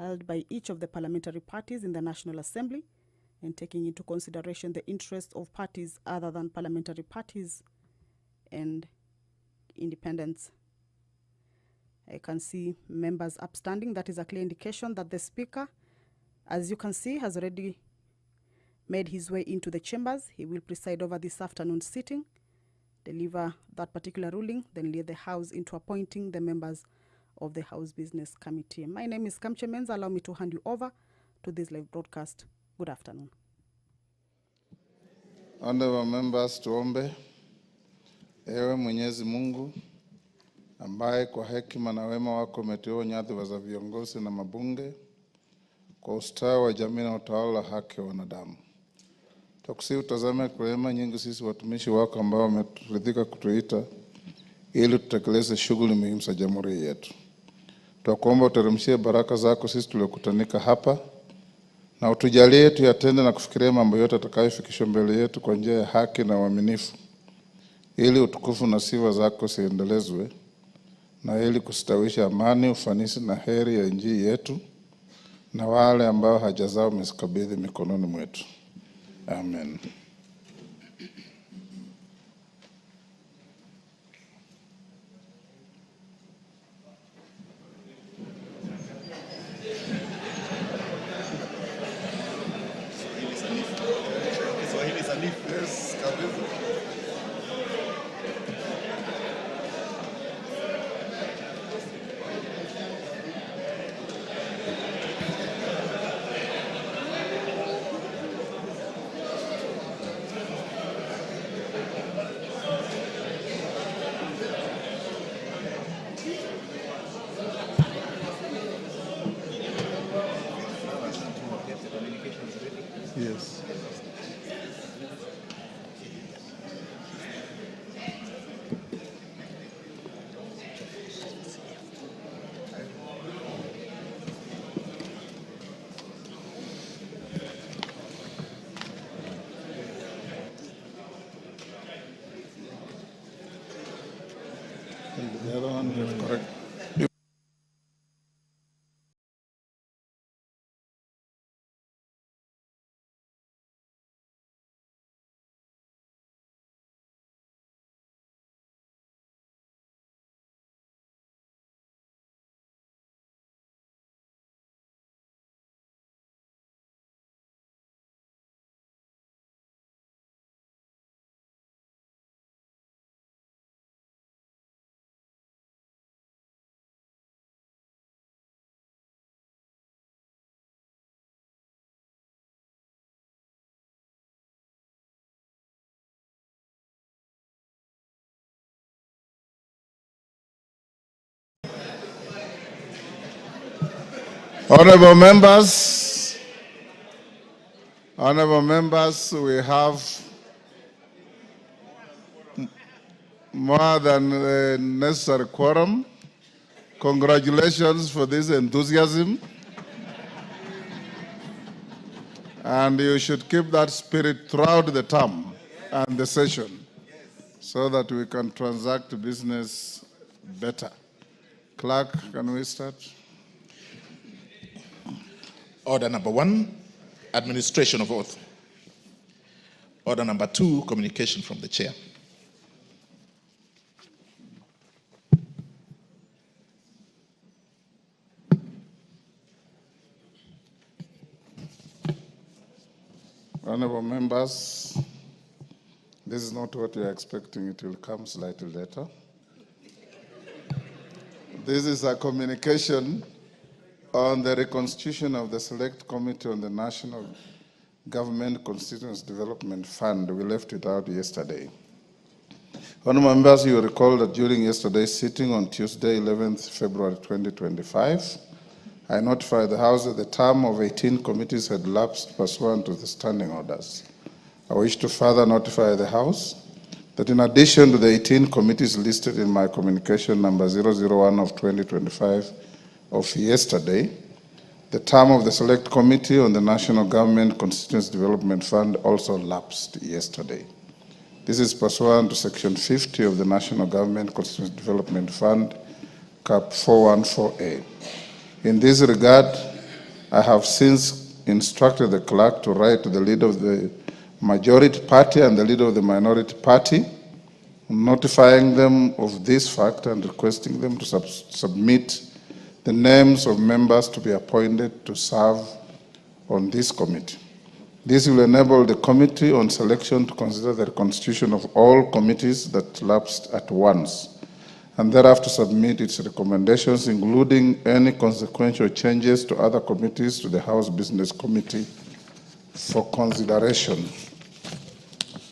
held by each of the parliamentary parties in the National Assembly, and taking into consideration the interests of parties other than parliamentary parties and independents. I can see members upstanding. That is a clear indication that the Speaker, as you can see, has already made his way into the chambers. He will preside over this afternoon's sitting, deliver that particular ruling, then lead the House into appointing the members of the House Business Committee. My name is Kamche Menza. Allow me to hand you over to this live broadcast. Good afternoon. Honorable members, tuombe. Ewe Mwenyezi Mungu, ambaye kwa hekima na wema wako umeteua nyadhifa za viongozi na mabunge kwa ustawi wa jamii na utawala haki wa wanadamu. Tukusihi utazame kwa rehema nyingi sisi watumishi wako ambao wameridhika kutuita ili tutekeleze shughuli muhimu za jamhuri yetu. Tunakuomba uteremshie baraka zako sisi tuliokutanika hapa, na utujalie tuyatende na kufikiria mambo yote atakayofikishwa mbele yetu kwa njia ya haki na uaminifu, ili utukufu na sifa zako ziendelezwe, na ili kustawisha amani, ufanisi na heri ya nchi yetu na wale ambao haja zao umezikabidhi mikononi mwetu. Amen. Yes. The other one is correct. Honorable members, we have more than the necessary quorum. Congratulations for this enthusiasm. And you should keep that spirit throughout the term and the session so that we can transact business better. Clerk, can we start? Order number 1, administration of oath. Order number 2, communication from the chair. Honorable members, this is not what we are expecting. It will come slightly later. This is a communication on the reconstitution of the Select Committee on the National Government Constituency Development Fund. We left it out yesterday. Honorable members, you recall that during yesterday's sitting on Tuesday, 11th February 2025, I notified the House that the term of 18 committees had lapsed pursuant to the standing orders. I wish to further notify the House that in addition to the 18 committees listed in my communication number 001 of 2025 of yesterday, the term of the Select Committee on the National Government Constituency Development Fund also lapsed yesterday. This is pursuant to Section 50 of the National Government Constituency Development Fund, Cap 414A. In this regard, I have since instructed the clerk to write to the leader of the majority party and the leader of the minority party, notifying them of this fact and requesting them to submit the names of members to be appointed to serve on this committee. This will enable the Committee on Selection to consider the reconstitution of all committees that lapsed at once, and thereafter submit its recommendations, including any consequential changes to other committees, to the House Business Committee for consideration.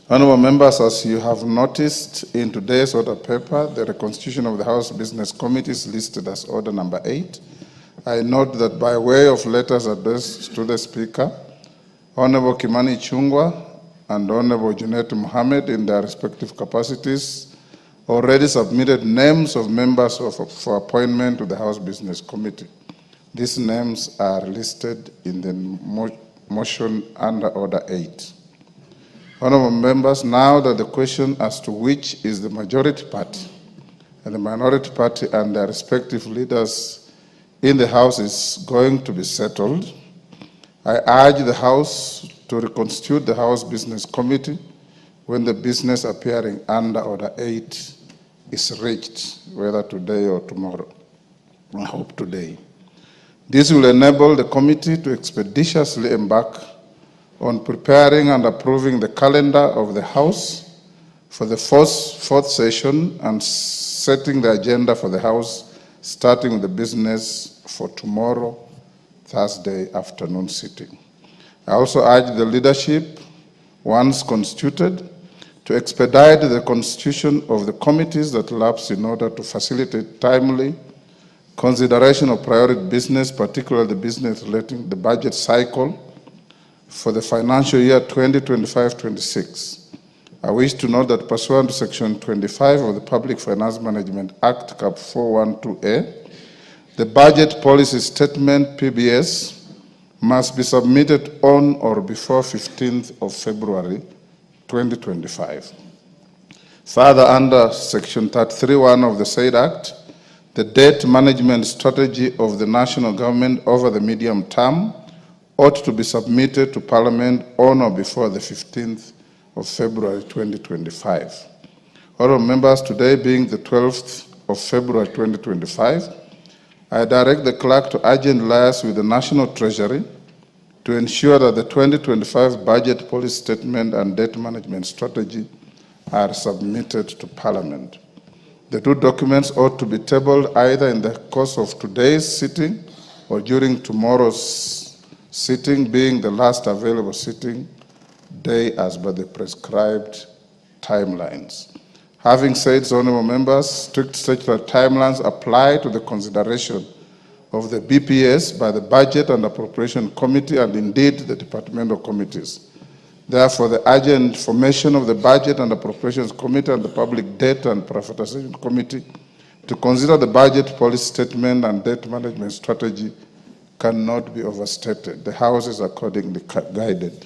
Honourable members, as you have noticed in today's order paper, the reconstitution of the House Business Committee is listed as order number 8. I note that by way of letters addressed to the Speaker, Honourable Kimani Ichung'wah and Honourable Junet Mohammed, in their respective capacities, already submitted names of members for appointment to the House Business Committee. These names are listed in the motion under Order 8. Honourable members, now that the question as to which is the majority party and the minority party and their respective leaders in the House is going to be settled, I urge the House to reconstitute the House Business Committee when the business appearing under Order 8 is reached, whether today or tomorrow. I hope today. This will enable the committee to expeditiously embark on preparing and approving the calendar of the House for the fourth session and setting the agenda for the House, starting with the business for tomorrow, Thursday afternoon sitting. I also urge the leadership, once constituted, to expedite the constitution of the committees that lapse in order to facilitate timely consideration of priority business, particularly the business relating to the budget cycle for the financial year 2025-26. I wish to note that pursuant to Section 25 of the Public Finance Management Act, Cap 412A, the Budget Policy Statement, PBS, must be submitted on or before 15th of February 2025. Further, under Section 33(1) of the said Act, the debt management strategy of the national government over the medium term ought to be submitted to Parliament on or before the 15th of February 2025. Honourable members, today being the 12th of February 2025, I direct the clerk to urgently liaise with the National Treasury to ensure that the 2025 budget policy statement and debt management strategy are submitted to Parliament. The two documents ought to be tabled either in the course of today's sitting or during tomorrow's sitting, being the last available sitting day as per the prescribed timelines. Having said so, honourable members, strict statutory timelines apply to the consideration of the BPS by the Budget and Appropriation Committee and indeed the departmental committees. Therefore, the urgent formation of the Budget and Appropriations Committee and the Public Debt and Privatization Committee to consider the budget policy statement and debt management strategy cannot be overstated. The House is accordingly guided.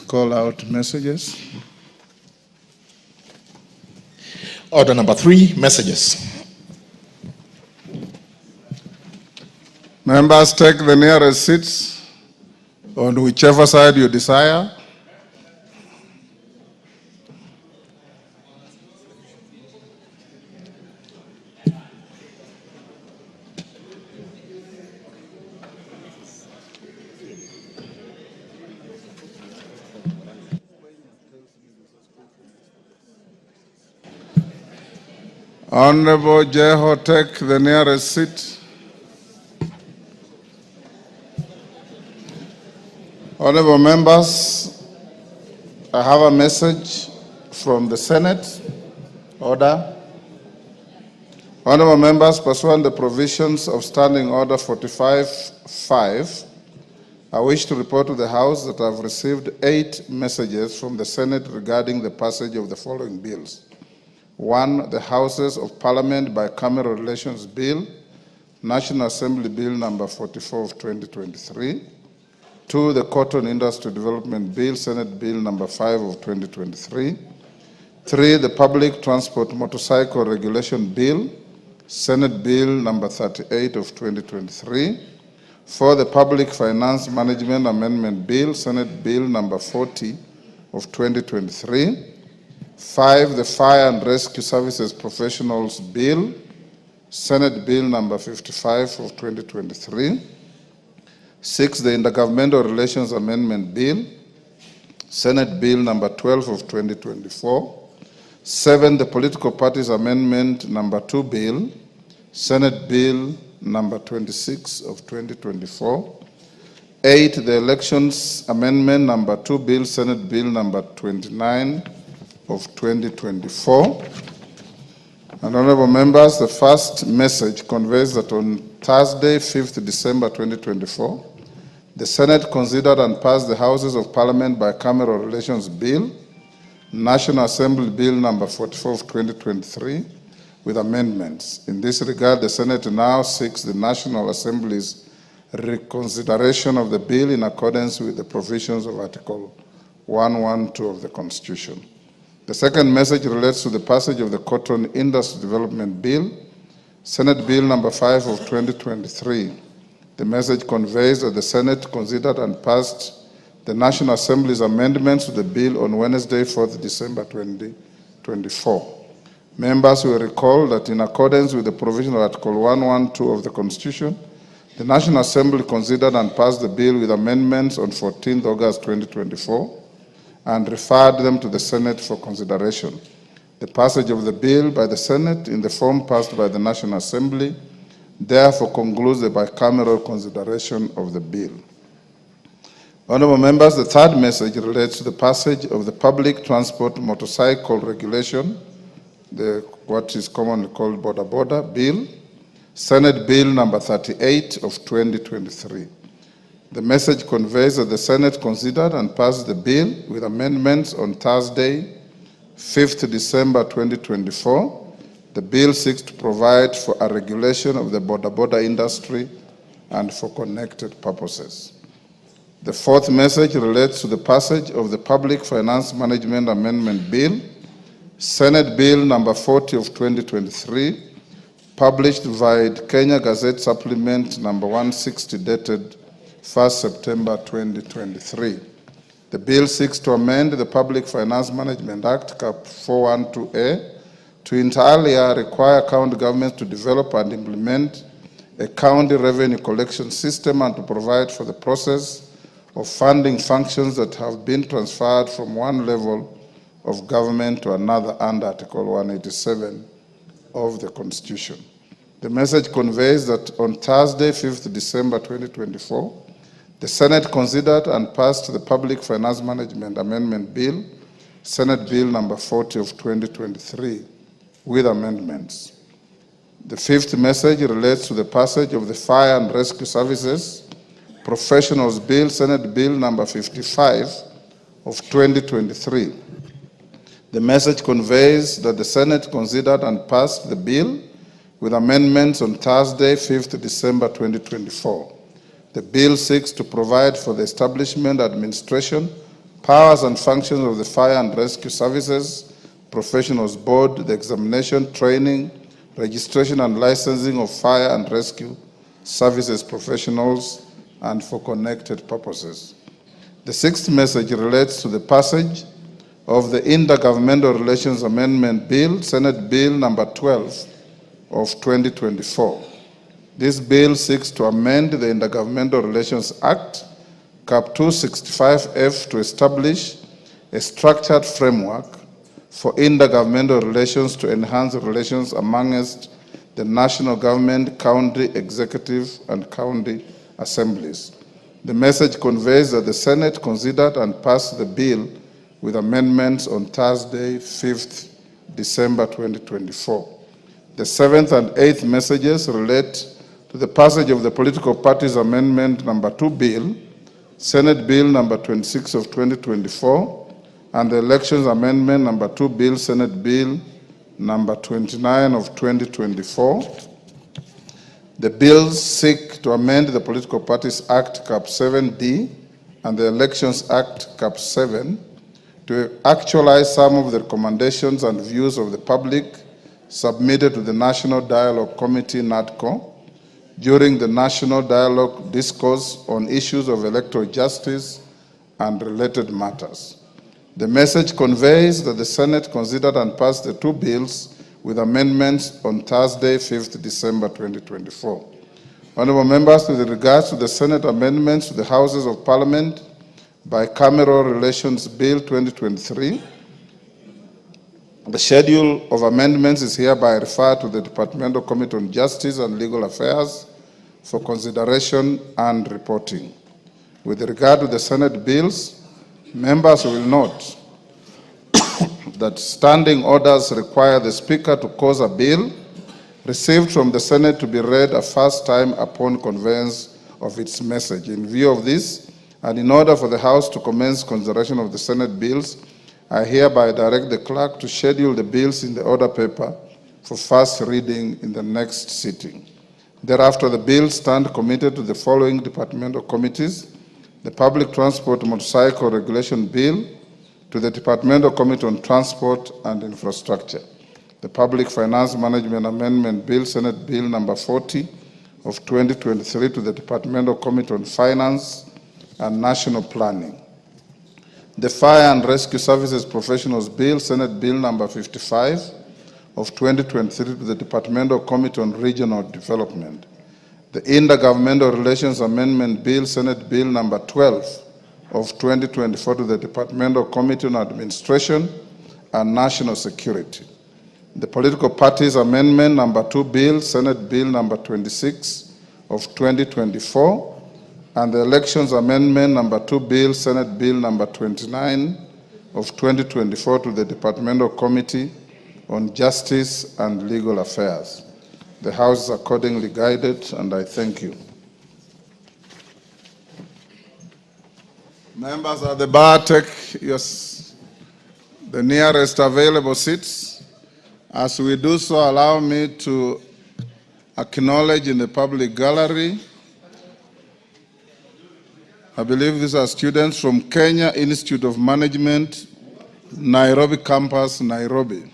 Call out messages. Order number 3, messages. Members, take the nearest seats on whichever side you desire. Honorable Jeho, take the nearest seat. Honorable members, I have a message from the Senate. Order. Honorable members, pursuant to the provisions of Standing Order 45(5), I wish to report to the House that I have received 8 messages from the Senate regarding the passage of the following bills. 1, the Houses of Parliament Bicameral Relations Bill, National Assembly Bill number 44 of 2023. 2, the Cotton Industry Development Bill, Senate Bill number 5 of 2023. 3, the Public Transport Motorcycle Regulation Bill, Senate Bill number 38 of 2023. 4, the Public Finance Management Amendment Bill, Senate Bill number 40 of 2023. 5, the Fire and Rescue Services Professionals Bill, Senate Bill number 55 of 2023. 6, the Intergovernmental Relations Amendment Bill, Senate Bill number 12 of 2024. 7, the Political Parties Amendment number 2 Bill, Senate Bill number 26 of 2024. 8, the Elections Amendment number 2 Bill, Senate Bill number 29 of 2024. And honorable members, the first message conveys that on Thursday, 5th December 2024, the Senate considered and passed the Houses of Parliament Bicameral Relations Bill, National Assembly Bill number 44 of 2023, with amendments. In this regard, the Senate now seeks the National Assembly's reconsideration of the bill in accordance with the provisions of Article 112 of the Constitution. The second message relates to the passage of the Cotton Industry Development Bill, Senate Bill number 5 of 2023. The message conveys that the Senate considered and passed the National Assembly's amendments to the bill on Wednesday, 4th December 2024. Members will recall that in accordance with the provision of Article 112 of the Constitution, the National Assembly considered and passed the bill with amendments on 14th August 2024 and referred them to the Senate for consideration. The passage of the bill by the Senate in the form passed by the National Assembly therefore concludes the bicameral consideration of the bill. Honorable members, the third message relates to the passage of the Public Transport Motorcycle Regulation, what is commonly called Border Bill, Senate Bill number 38 of 2023. The message conveys that the Senate considered and passed the bill with amendments on Thursday, 5th December 2024. The bill seeks to provide for a regulation of the border industry and for connected purposes. The fourth message relates to the passage of the Public Finance Management Amendment Bill, Senate Bill number 40 of 2023, published via Kenya Gazette Supplement number 160 dated 1st September 2023. The bill seeks to amend the Public Finance Management Act, Cap 412A, to entirely require county governments to develop and implement a county revenue collection system and to provide for the process of funding functions that have been transferred from one level of government to another under Article 187 of the Constitution. The message conveys that on Thursday, 5th December 2024, the Senate considered and passed the Public Finance Management Amendment Bill, Senate Bill number 40 of 2023, with amendments. The fifth message relates to the passage of the Fire and Rescue Services Professionals Bill, Senate Bill number 55 of 2023. The message conveys that the Senate considered and passed the bill with amendments on Thursday, 5th December 2024. The bill seeks to provide for the establishment, administration, powers and functions of the Fire and Rescue Services Professionals Board, the examination, training, registration and licensing of fire and rescue services professionals, and for connected purposes. The sixth message relates to the passage of the Intergovernmental Relations Amendment Bill, Senate Bill number 12 of 2024. This bill seeks to amend the Intergovernmental Relations Act, Cap 265F, to establish a structured framework for intergovernmental relations to enhance relations amongst the national government, county executive, and county assemblies. The message conveys that the Senate considered and passed the bill with amendments on Thursday, 5th December 2024. The seventh and eighth messages relate to the passage of the Political Parties Amendment number 2 Bill, Senate Bill number 26 of 2024, and the Elections Amendment number 2 Bill, Senate Bill number 29 of 2024. The bills seek to amend the Political Parties Act, Cap 7D, and the Elections Act, Cap 7, to actualize some of the recommendations and views of the public submitted to the National Dialogue Committee, NADCO. during the National Dialogue Discourse on issues of electoral justice and related matters. The message conveys that the Senate considered and passed the two bills with amendments on Thursday, 5th December 2024. Honorable members, with regards to the Senate amendments to the Houses of Parliament Bicameral Relations Bill 2023, the schedule of amendments is hereby referred to the Departmental Committee on Justice and Legal Affairs for consideration and reporting. With regard to the Senate bills, members will note that standing orders require the Speaker to cause a bill received from the Senate to be read a first time upon conveyance of its message. In view of this, and in order for the House to commence consideration of the Senate bills, I hereby direct the clerk to schedule the bills in the order paper for first reading in the next sitting. Thereafter, the bills stand committed to the following departmental committees: the Public Transport Motorcycle Regulation Bill to the Departmental Committee on Transport and Infrastructure, the Public Finance Management Amendment Bill, Senate Bill number 40 of 2023 to the Departmental Committee on Finance and National Planning, the Fire and Rescue Services Professionals Bill, Senate Bill number 55 of 2023 to the Departmental Committee on Regional Development, the Intergovernmental Relations Amendment Bill, Senate Bill number 12 of 2024 to the Departmental Committee on Administration and National Security, the Political Parties Amendment number 2 Bill, Senate Bill number 26 of 2024, and the Elections Amendment number 2 Bill, Senate Bill number 29 of 2024 to the Departmental Committee on Justice and Legal Affairs. The House is accordingly guided, and I thank you. Members at the bar, take the nearest available seats. As we do so, allow me to acknowledge in the public gallery, I believe these are students from Kenya Institute of Management, Nairobi campus, Nairobi.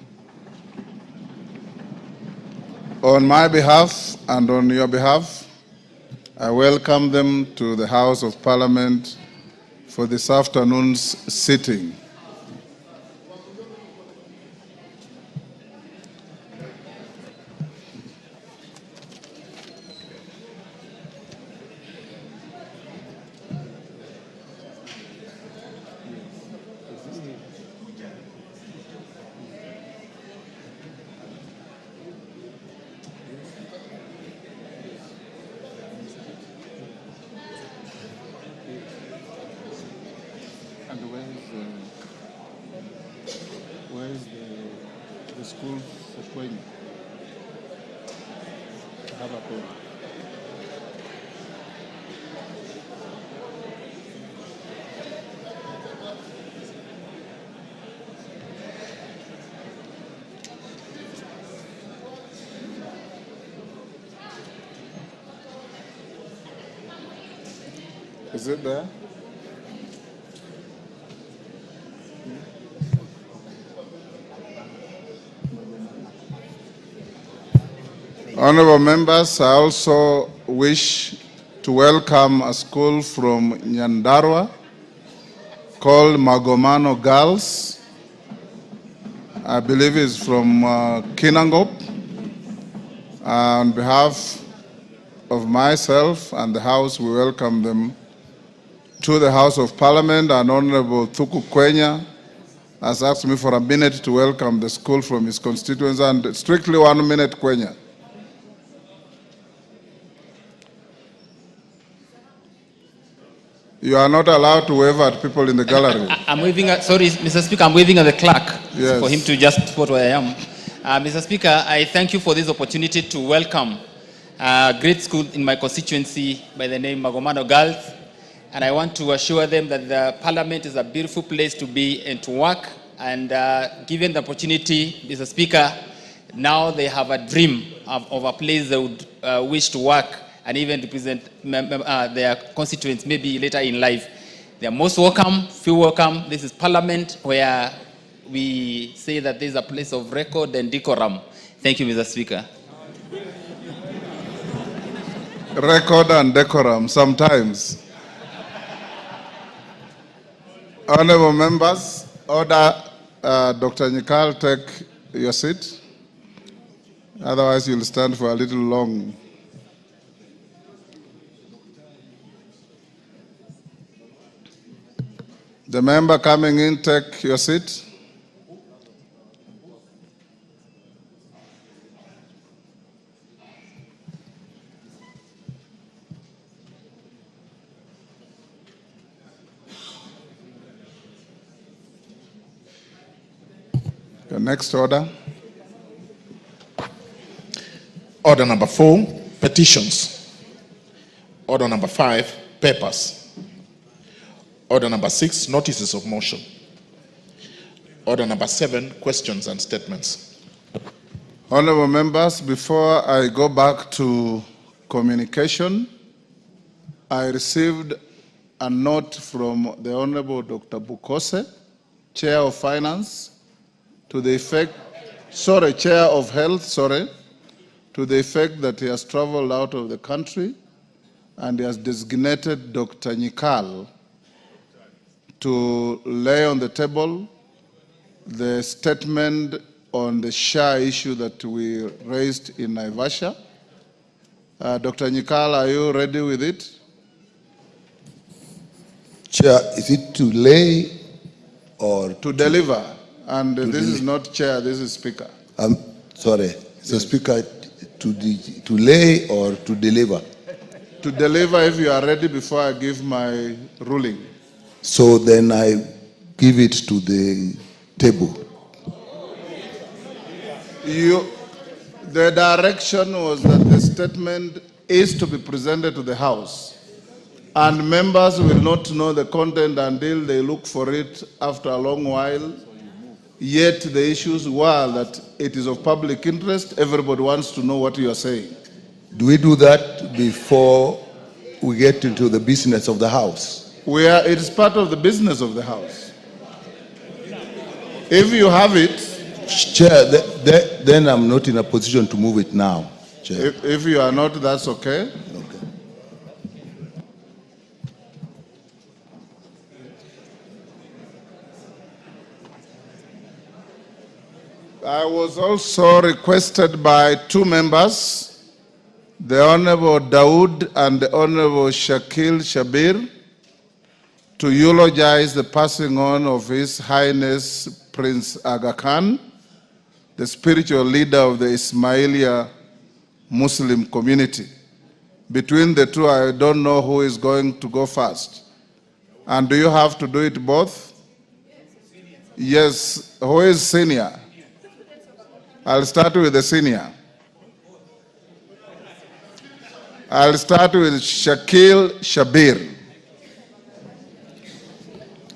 On my behalf and on your behalf, I welcome them to the House of Parliament for this afternoon's sitting. Where is the school for Kenya? I have a pen. Is it there? Honorable members, I also wish to welcome a school from Nyandarua called Magomano Girls. I believe it's from Kinangop. On behalf of myself and the House, we welcome them to the House of Parliament. And Honorable Thuku Kwenya has asked me for a minute to welcome the school from his constituency, and strictly 1 minute, Kwenya. You are not allowed to wave at people in the gallery. I'm waving at, sorry, Mr. Speaker, I'm waving at the clerk for him to just spot where I am. Mr. Speaker, I thank you for this opportunity to welcome a great school in my constituency by the name Magomano Girls. And I want to assure them that the Parliament is a beautiful place to be and to work. And given the opportunity, Mr. Speaker, now they have a dream of a place they would wish to work and even represent their constituents maybe later in life. They are most welcome, feel welcome. This is Parliament where we say that this is a place of record and decorum. Thank you, Mr. Speaker. record and decorum sometimes. Honorable members, order Dr. Nyikal take your seat. Otherwise, you'll stand for a little long. The member coming in, take your seat. The next order. Order number 4, petitions. Order number 5, papers. Order number 6, notices of motion. Order number 7, questions and statements. Honorable members, before I go back to communication, I received a note from the Honorable Dr. Bukose, Chair of Finance, to the effect, Chair of Health, to the effect that he has traveled out of the country and he has designated Dr. Nyikal to lay on the table the statement on the SHA issue that we raised in Naivasha. Dr. Nyikal, are you ready with it? Chair, is it to lay or to deliver? And this is not chair, this is speaker. Sorry, so speaker, to lay or to deliver? To deliver if you are ready before I give my ruling. So then I give it to the table. The direction was that the statement is to be presented to the House. And members will not know the content until they look for it after a long while. Yet the issues were that it is of public interest. Everybody wants to know what you are saying. Do we do that before we get into the business of the House? It is part of the business of the House. If you have it... Chair, then I'm not in a position to move it now, Chair. If you are not, that's okay. I was also requested by 2 members, the Honorable Dawood and the Honorable Shakil Shabir, to eulogize the passing on of His Highness Prince Aga Khan, the spiritual leader of the Ismailia Muslim community. Between the two, I don't know who is going to go first. And do you have to do it both? Yes. Who is senior? I'll start with the senior. I'll start with Shakil Shabir.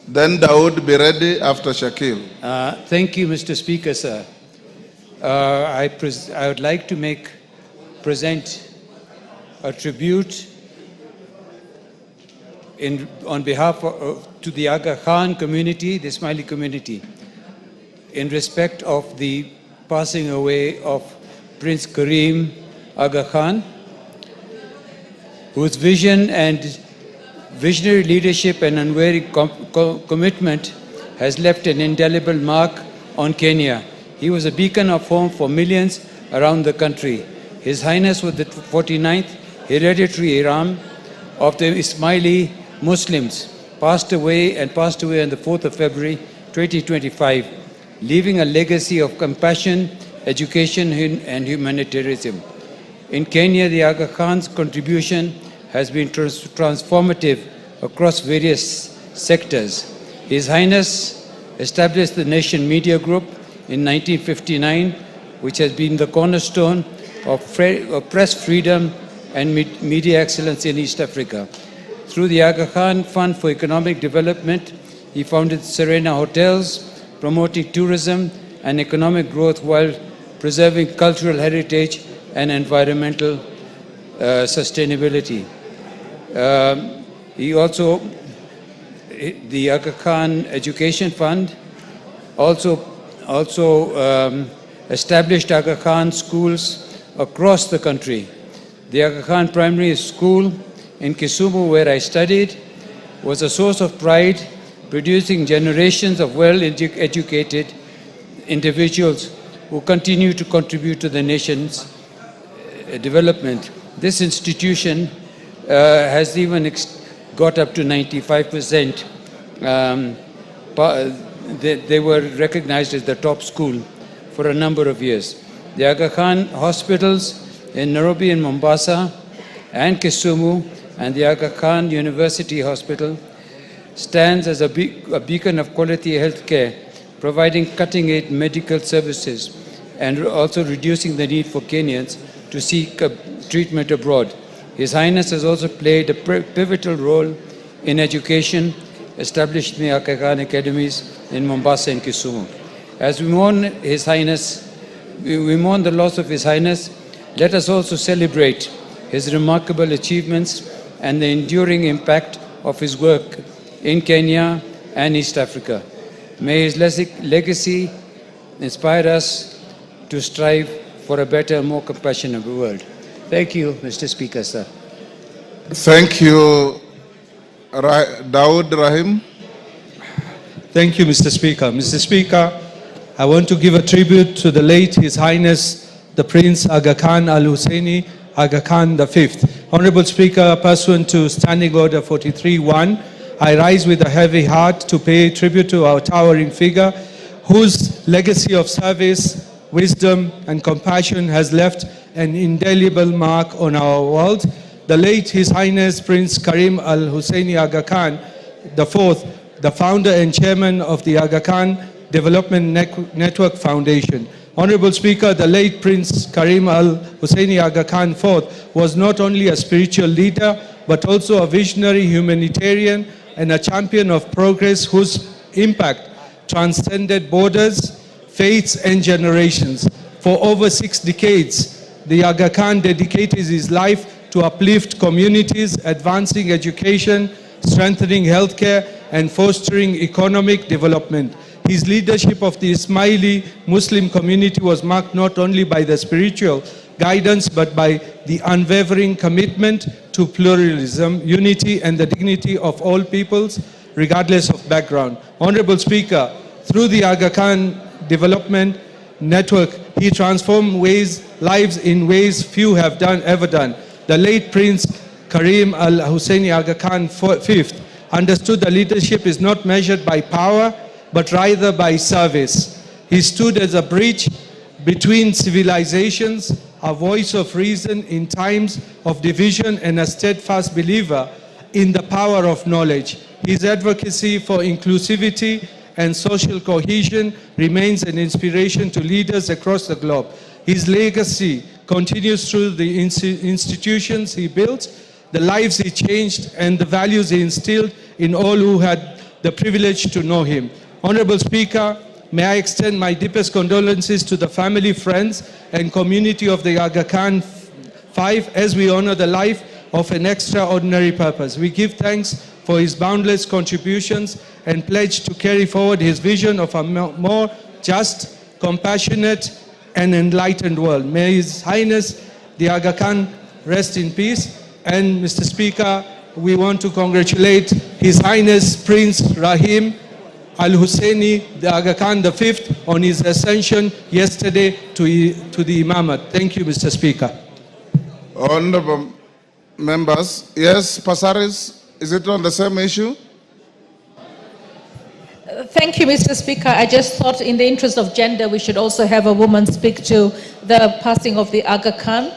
Then Dawood, be ready after Shakil. Thank you, Mr. Speaker, sir. I would like to present a tribute on behalf to the Aga Khan community, the Ismaili community, in respect of the passing away of Prince Karim Aga Khan, whose vision and visionary leadership and unwavering commitment has left an indelible mark on Kenya. He was a beacon of hope for millions around the country. His Highness was the 49th hereditary Imam of the Ismaili Muslims, passed away on the 4th of February 2025, leaving a legacy of compassion, education, and humanitarianism. In Kenya, the Aga Khan's contribution has been transformative across various sectors. His Highness established the Nation Media Group in 1959, which has been the cornerstone of press freedom and media excellence in East Africa. Through the Aga Khan Fund for Economic Development, he founded Serena Hotels, promoting tourism and economic growth while preserving cultural heritage and environmental sustainability. The Aga Khan Education Fund also established Aga Khan schools across the country. The Aga Khan Primary School in Kisumu, where I studied, was a source of pride, producing generations of well-educated individuals who continue to contribute to the nation's development. This institution has even got up to 95%. They were recognized as the top school for a number of years. The Aga Khan hospitals in Nairobi and Mombasa and Kisumu and the Aga Khan University Hospital stands as a beacon of quality health care, providing cutting-edge medical services and also reducing the need for Kenyans to seek treatment abroad. His Highness has also played a pivotal role in education, establishing the Aga Khan academies in Mombasa and Kisumu. As we mourn His Highness, we mourn the loss of His Highness, let us also celebrate his remarkable achievements and the enduring impact of his work in Kenya and East Africa. May his legacy inspire us to strive for a better, more compassionate world. Thank you, Mr. Speaker, sir. Thank you, Daud Rahim. Thank you, Mr. Speaker. Mr. Speaker, I want to give a tribute to the late His Highness, the Prince Aga Khan Al Husseini Aga Khan V. Honorable Speaker, pursuant to Standing Order 43.1, I rise with a heavy heart to pay tribute to our towering figure, whose legacy of service, wisdom, and compassion has left an indelible mark on our world. The late His Highness Prince Karim Al Husseini Aga Khan IV, the founder and chairman of the Aga Khan Development Network Foundation. Honorable Speaker, the late Prince Karim Al Husseini Aga Khan IV was not only a spiritual leader, but also a visionary humanitarian and a champion of progress whose impact transcended borders, faiths, and generations. For over 6 decades, the Aga Khan dedicated his life to uplift communities, advancing education, strengthening healthcare, and fostering economic development. His leadership of the Ismaili Muslim community was marked not only by the spiritual guidance, but by the unwavering commitment to pluralism, unity, and the dignity of all peoples, regardless of background. Honorable Speaker, through the Aga Khan Development Network, he transformed lives in ways few have ever done. The late Prince Karim Al Husseini Aga Khan V understood that leadership is not measured by power, but rather by service. He stood as a bridge between civilizations, a voice of reason in times of division, and a steadfast believer in the power of knowledge. His advocacy for inclusivity and social cohesion remains an inspiration to leaders across the globe. His legacy continues through the institutions he built, the lives he changed, and the values he instilled in all who had the privilege to know him. Honorable Speaker, may I extend my deepest condolences to the family, friends, and community of the Aga Khan V as we honor the life of an extraordinary purpose. We give thanks for his boundless contributions and pledge to carry forward his vision of a more just, compassionate, and enlightened world. May His Highness the Aga Khan rest in peace. And Mr. Speaker, we want to congratulate His Highness Prince Rahim Al Husseini, the Aga Khan V, on his ascension yesterday to the Imamate. Thank you, Mr. Speaker. Honorable members, yes, Pasaris, is it on the same issue? Thank you, Mr. Speaker. I just thought in the interest of gender, we should also have a woman speak to the passing of the Aga Khan.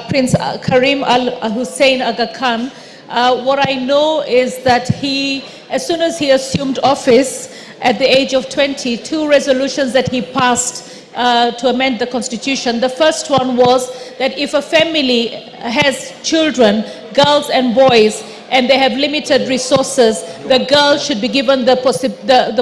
Prince Karim Al Hussein Aga Khan, what I know is that he, as soon as he assumed office at the age of 20, 2 resolutions that he passed to amend the constitution. The first one was that if a family has children, girls and boys, and they have limited resources, the girl should be given the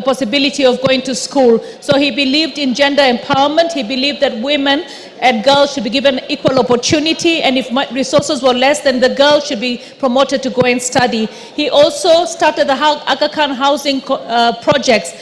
possibility of going to school. So he believed in gender empowerment. He believed that women and girls should be given equal opportunity, and if resources were less, then the girl should be promoted to go and study. He also started the Aga Khan housing projects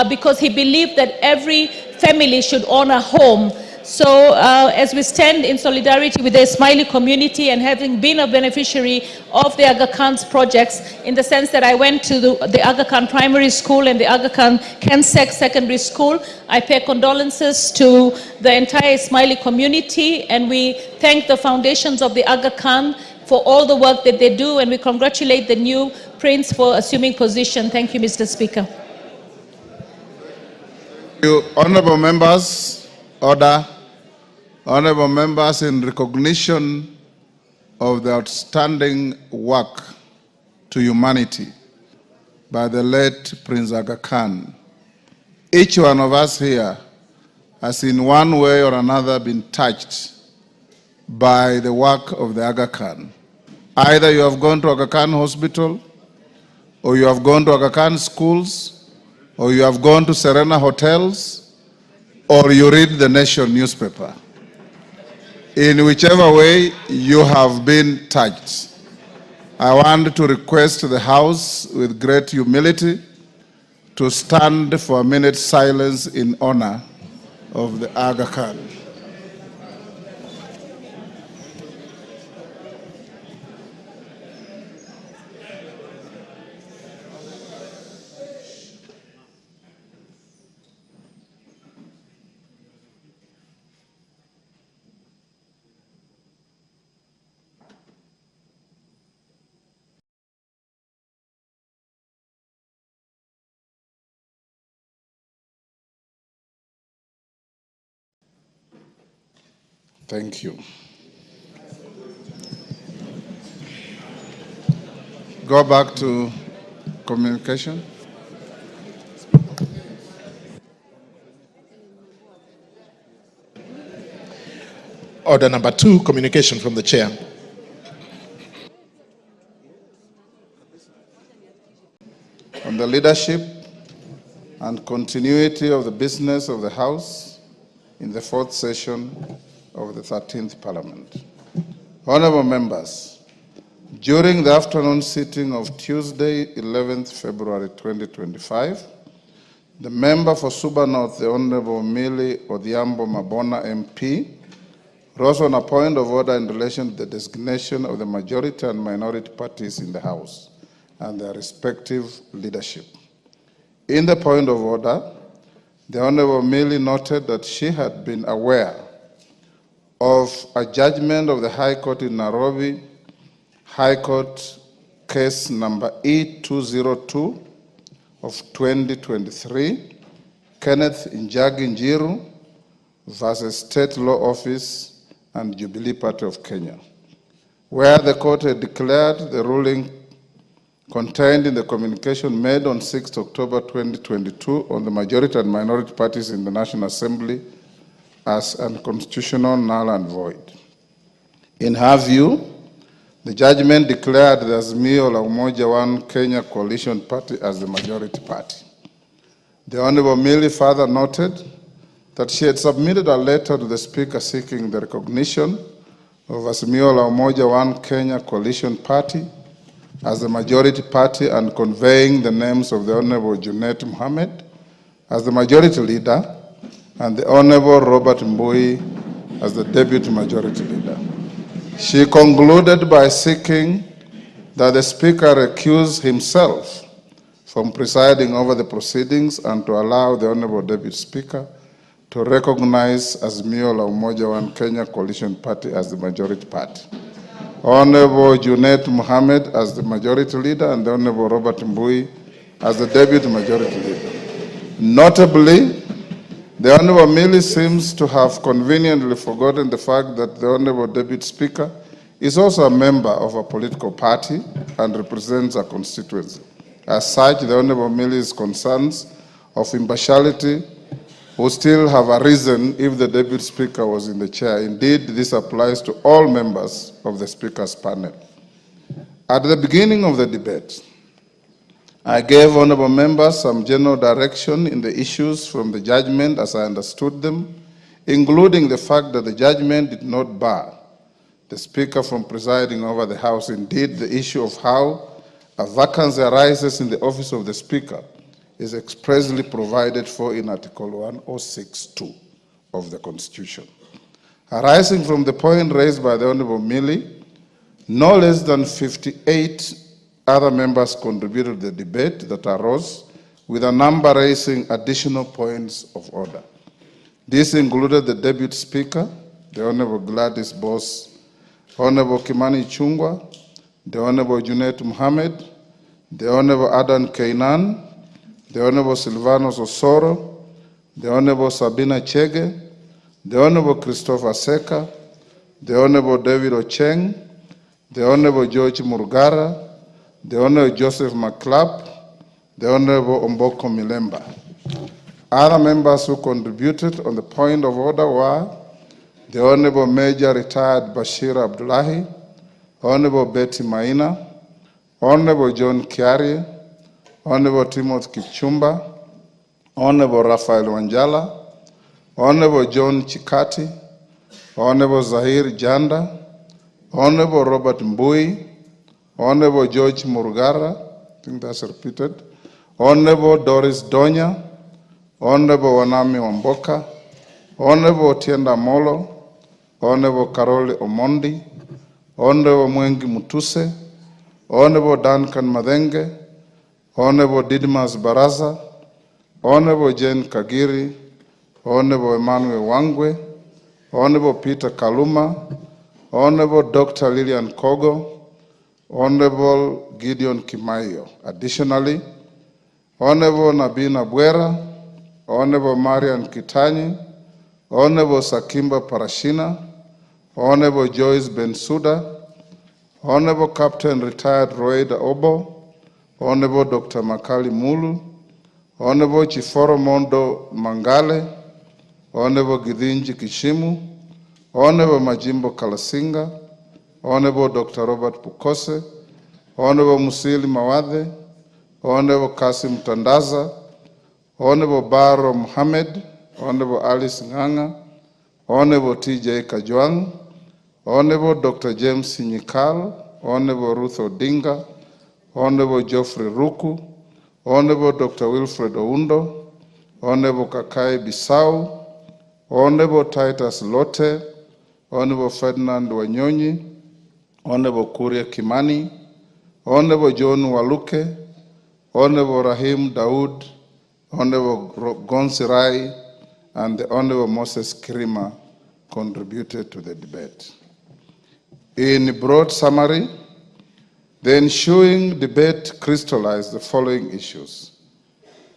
because he believed that every family should own a home. So as we stand in solidarity with the Ismaili community and having been a beneficiary of the Aga Khan's projects, in the sense that I went to the Aga Khan Primary School and the Aga Khan Kensek Secondary School, I pay condolences to the entire Ismaili community, and we thank the foundations of the Aga Khan for all the work that they do, and we congratulate the new prince for assuming position. Thank you, Mr. Speaker. Thank you, honorable members. Order. Honorable members, in recognition of the outstanding work to humanity by the late Prince Aga Khan, each one of us here has in one way or another been touched by the work of the Aga Khan. Either you have gone to Aga Khan Hospital, or you have gone to Aga Khan schools, or you have gone to Serena hotels, or you read the Nation newspaper. In whichever way you have been touched, I want to request the House with great humility to stand for a minute's silence in honor of the Aga Khan. Thank you. Go back to communication. Order number 2, communication from the chair. On the leadership and continuity of the business of the House in the 4th session of the 13th Parliament. Honorable members, during the afternoon sitting of Tuesday, 11th February 2025, the member for Suba North, the Honorable Millie Odhiambo Mabona MP, rose on a point of order in relation to the designation of the majority and minority parties in the House and their respective leadership. In the point of order, the Honorable Millie noted that she had been aware of a judgment of the High Court in Nairobi, High Court case number E202 of 2023, Kenneth Njagi Njiru versus State Law Office and Jubilee Party of Kenya, where the court had declared the ruling contained in the communication made on 6 October 2022 on the majority and minority parties in the National Assembly as unconstitutional, null and void. In her view, the judgment declared the Azimio la Umoja One Kenya coalition party as the majority party. The Honorable Millie further noted that she had submitted a letter to the Speaker seeking the recognition of Azimio la Umoja One Kenya coalition party as the majority party and conveying the names of the Honorable Junet Mohammed as the majority leader and the Honorable Robert Mbui as the deputy majority leader. She concluded by seeking that the Speaker recuse himself from presiding over the proceedings and to allow the Honorable Deputy Speaker to recognize Azimio la Umoja One Kenya coalition party as the majority party, Honorable Junet Mohammed as the majority leader and the Honorable Robert Mbui as the deputy majority leader. Notably, the Honorable Millie seems to have conveniently forgotten the fact that the Honorable Deputy Speaker is also a member of a political party and represents a constituency. As such, the Honorable Millie's concerns of impartiality would still have arisen if the Deputy Speaker was in the chair. Indeed, this applies to all members of the Speaker's panel. At the beginning of the debate, I gave honorable members some general direction in the issues from the judgment as I understood them, including the fact that the judgment did not bar the Speaker from presiding over the House. Indeed, the issue of how a vacancy arises in the office of the Speaker is expressly provided for in Article 106(2) of the Constitution. Arising from the point raised by the Honorable Millie, no less than 58 other members contributed to the debate that arose, with a number raising additional points of order. This included the Deputy Speaker, the Honorable Gladys Boss, Honorable Kimani Chungwa, the Honorable Junet Mohammed, the Honorable Adan Kainan, the Honorable Silvanos Osoro, the Honorable Sabina Chege, the Honorable Christopher Seka, the Honorable David Ocheng, the Honorable George Murgara, the Honorable Joseph McClap, the Honorable Omboko Milemba. Other members who contributed on the point of order were the Honorable Major Retired Bashir Abdullahi, Honorable Betty Maina, Honorable John Kiari, Honorable Timothy Kipchumba, Honorable Raphael Wanjala, Honorable John Chikati, Honorable Zahir Janda, Honorable Robert Mbui, Honorable George Murugara, I think that's repeated, Honorable Doris Donya, Honorable Wanami Wamboka, Honorable Tienda Molo, Honorable Karole Omondi, Honorable Mwengi Mutuse, Honorable Duncan Madenge, Honorable Didmas Baraza, Honorable Jane Kagiri, Honorable Emmanuel Wangwe, Honorable Peter Kaluma, Honorable Dr. Lillian Kogo, Honorable Gideon Kimayo. Additionally, Honorable Nabina Bwera, Honorable Marian Kitani, Honorable Sakimba Parashina, Honorable Joyce Bensuda, Honorable Captain Retired Roeda Obo, Honorable Dr. Makali Mulu, Honorable Chiforo Mondo Mangale, Honorable Gidinji Kishimu, Honorable Majimbo Kalasinga, Honorable Dr. Robert Pukose, Honorable Musili Mawadhe, Honorable Kasim Tandaza, Honorable Baro Mohammed, Honorable Alice Nganga, Honorable TJ Kajwang, Honorable Dr. James Sinyikal, Honorable Ruth Odinga, Honorable Geoffrey Ruku, Honorable Dr. Wilfred Oundo, Honorable Kakai Bisau, Honorable Titus Lote, Honorable Ferdinand Wanyonyi, Honorable Kuria Kimani, Honorable John Waluke, Honorable Rahim Daoud, Honorable Gonsirai, and the Honorable Moses Kirima contributed to the debate. In broad summary, the ensuing debate crystallized the following issues.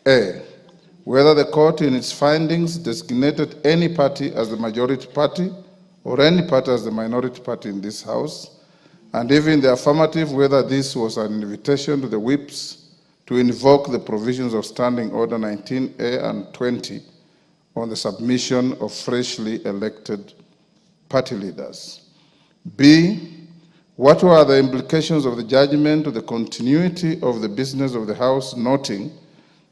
A, whether the court in its findings designated any party as the majority party or any party as the minority party in this House, and even the affirmative, whether this was an invitation to the whips to invoke the provisions of Standing Order 19A and 20 on the submission of freshly elected party leaders. B, what were the implications of the judgment to the continuity of the business of the House, noting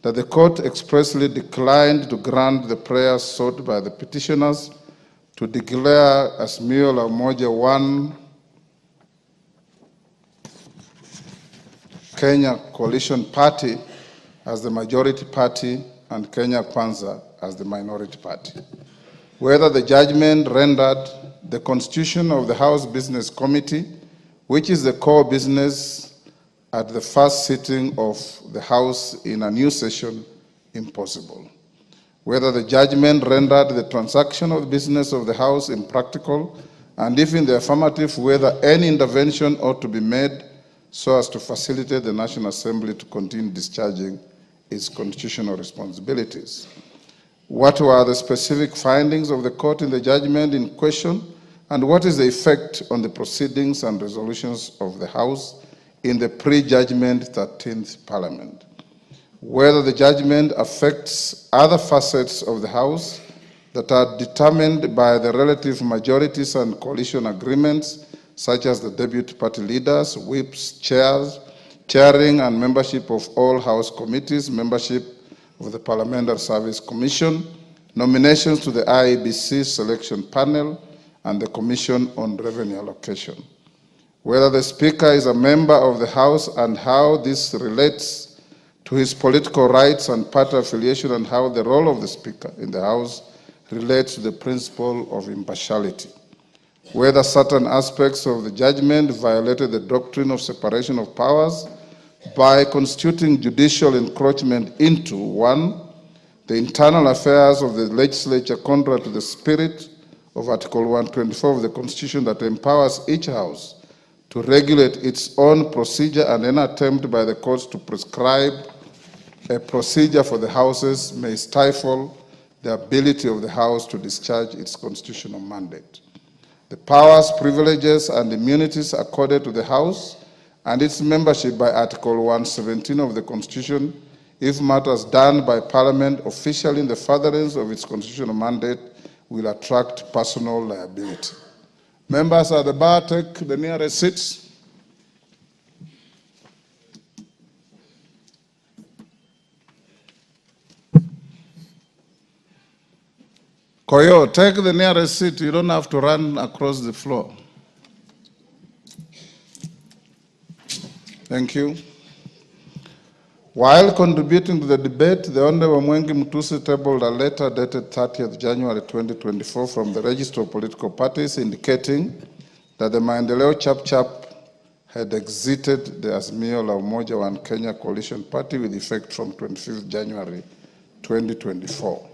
that the court expressly declined to grant the prayers sought by the petitioners to declare Azimio la Umoja One Kenya Coalition Party as the majority party and Kenya Kwanza as the minority party. Whether the judgment rendered the constitution of the House Business Committee, which is the core business at the first sitting of the House in a new session, impossible. Whether the judgment rendered the transaction of business of the House impractical, and if in the affirmative, whether any intervention ought to be made so as to facilitate the National Assembly to continue discharging its constitutional responsibilities. What were the specific findings of the court in the judgment in question, and what is the effect on the proceedings and resolutions of the House in the pre-judgment 13th Parliament? Whether the judgment affects other facets of the House that are determined by the relative majorities and coalition agreements, such as the deputy party leaders, whips, chairs, chairing and membership of all House committees, membership of the Parliamentary Service Commission, nominations to the IEBC selection panel, and the Commission on Revenue Allocation. Whether the Speaker is a member of the House and how this relates to his political rights and party affiliation, and how the role of the Speaker in the House relates to the principle of impartiality. Whether certain aspects of the judgment violated the doctrine of separation of powers by constituting judicial encroachment into, 1, the internal affairs of the legislature contrary to the spirit of Article 124 of the Constitution that empowers each House to regulate its own procedure, and any attempt by the courts to prescribe a procedure for the Houses may stifle the ability of the House to discharge its constitutional mandate. The powers, privileges, and immunities accorded to the House and its membership by Article 117 of the Constitution, if matters done by Parliament officially in the furtherance of its constitutional mandate, will attract personal liability. Members at the bar, take the nearest seats. Koyo, take the nearest seat. You don't have to run across the floor. Thank you. While contributing to the debate, the Honorable Mwengi Mtusi tabled a letter dated 30th January 2024 from the Register of Political Parties indicating that the Maendeleo Chap had exited the Azimio la Umoja One Kenya Coalition Party with effect from 25th January 2024.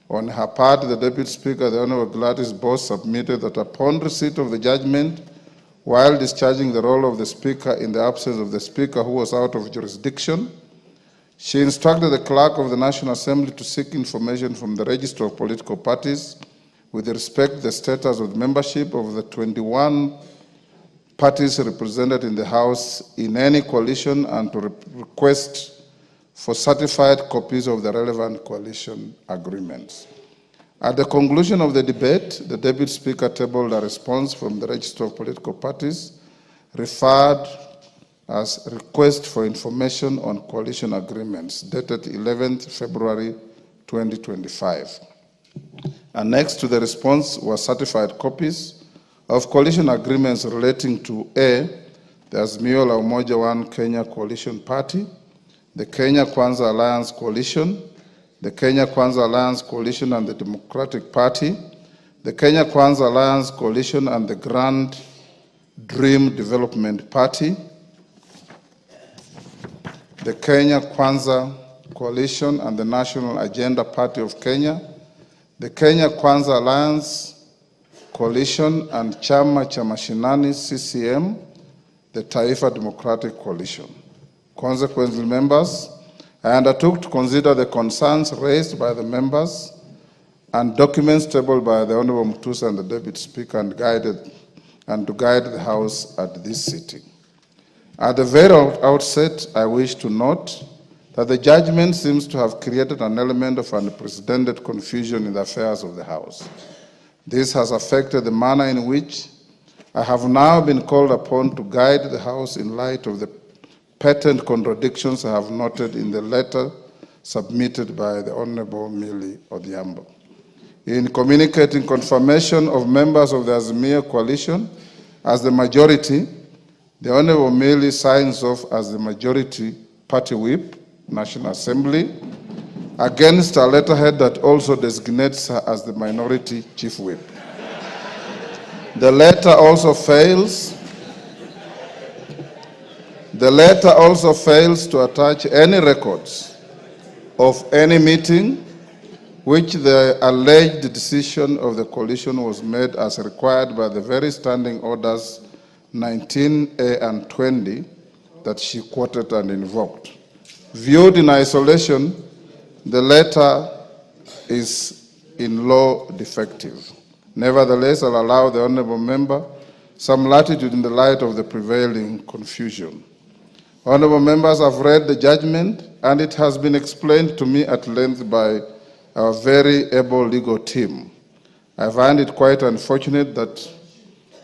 On her part, the Deputy Speaker, the Honorable Gladys Boss, submitted that upon receipt of the judgment, while discharging the role of the Speaker in the absence of the Speaker who was out of jurisdiction, she instructed the Clerk of the National Assembly to seek information from the Register of Political Parties with respect to the status of the membership of the 21 parties represented in the House in any coalition and to request for certified copies of the relevant coalition agreements. At the conclusion of the debate, the Deputy Speaker tabled a response from the Register of Political Parties referred as request for information on coalition agreements, dated 11th February 2025. Annexed to the response were certified copies of coalition agreements relating to A, the Azimio la Umoja One Kenya Coalition Party, the Kenya Kwanza Alliance Coalition, the Kenya Kwanza Alliance Coalition and the Democratic Party, the Kenya Kwanza Alliance Coalition and the Grand Dream Development Party, the Kenya Kwanza Coalition and the National Agenda Party of Kenya, the Kenya Kwanza Alliance Coalition and Chama cha Mashinani CCM, the Taifa Democratic Coalition. Consequently, members, I undertook to consider the concerns raised by the members and documents tabled by the Honorable Mtusi and the Deputy Speaker and to guide the House at this sitting. At the very outset, I wish to note that the judgment seems to have created an element of unprecedented confusion in the affairs of the House. This has affected the manner in which I have now been called upon to guide the House in light of the patent contradictions I have noted in the letter submitted by the Honorable Millie Odhiambo. In communicating confirmation of members of the Azimio coalition as the majority, the Honorable Millie signs off as the majority party whip, National Assembly, against a letterhead that also designates her as the minority chief whip. The letter also fails to attach any records of any meeting which the alleged decision of the coalition was made as required by the very standing orders 19A and 20 that she quoted and invoked. Viewed in isolation, the letter is in law defective. Nevertheless, I'll allow the honorable member some latitude in the light of the prevailing confusion. Honorable members, I've read the judgment and it has been explained to me at length by our very able legal team. I find it quite unfortunate that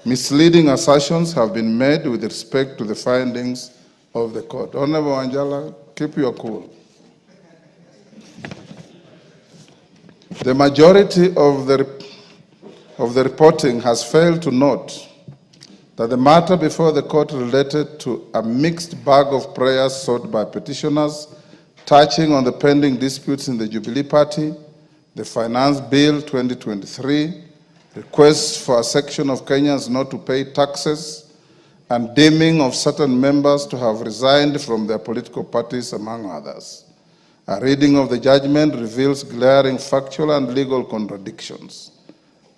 misleading assertions have been made with respect to the findings of the court. Honorable Wanjala, keep your cool. The majority of the reporting has failed to note that the matter before the court related to a mixed bag of prayers sought by petitioners touching on the pending disputes in the Jubilee Party, the Finance Bill 2023, requests for a section of Kenyans not to pay taxes, and deeming of certain members to have resigned from their political parties, among others. A reading of the judgment reveals glaring factual and legal contradictions.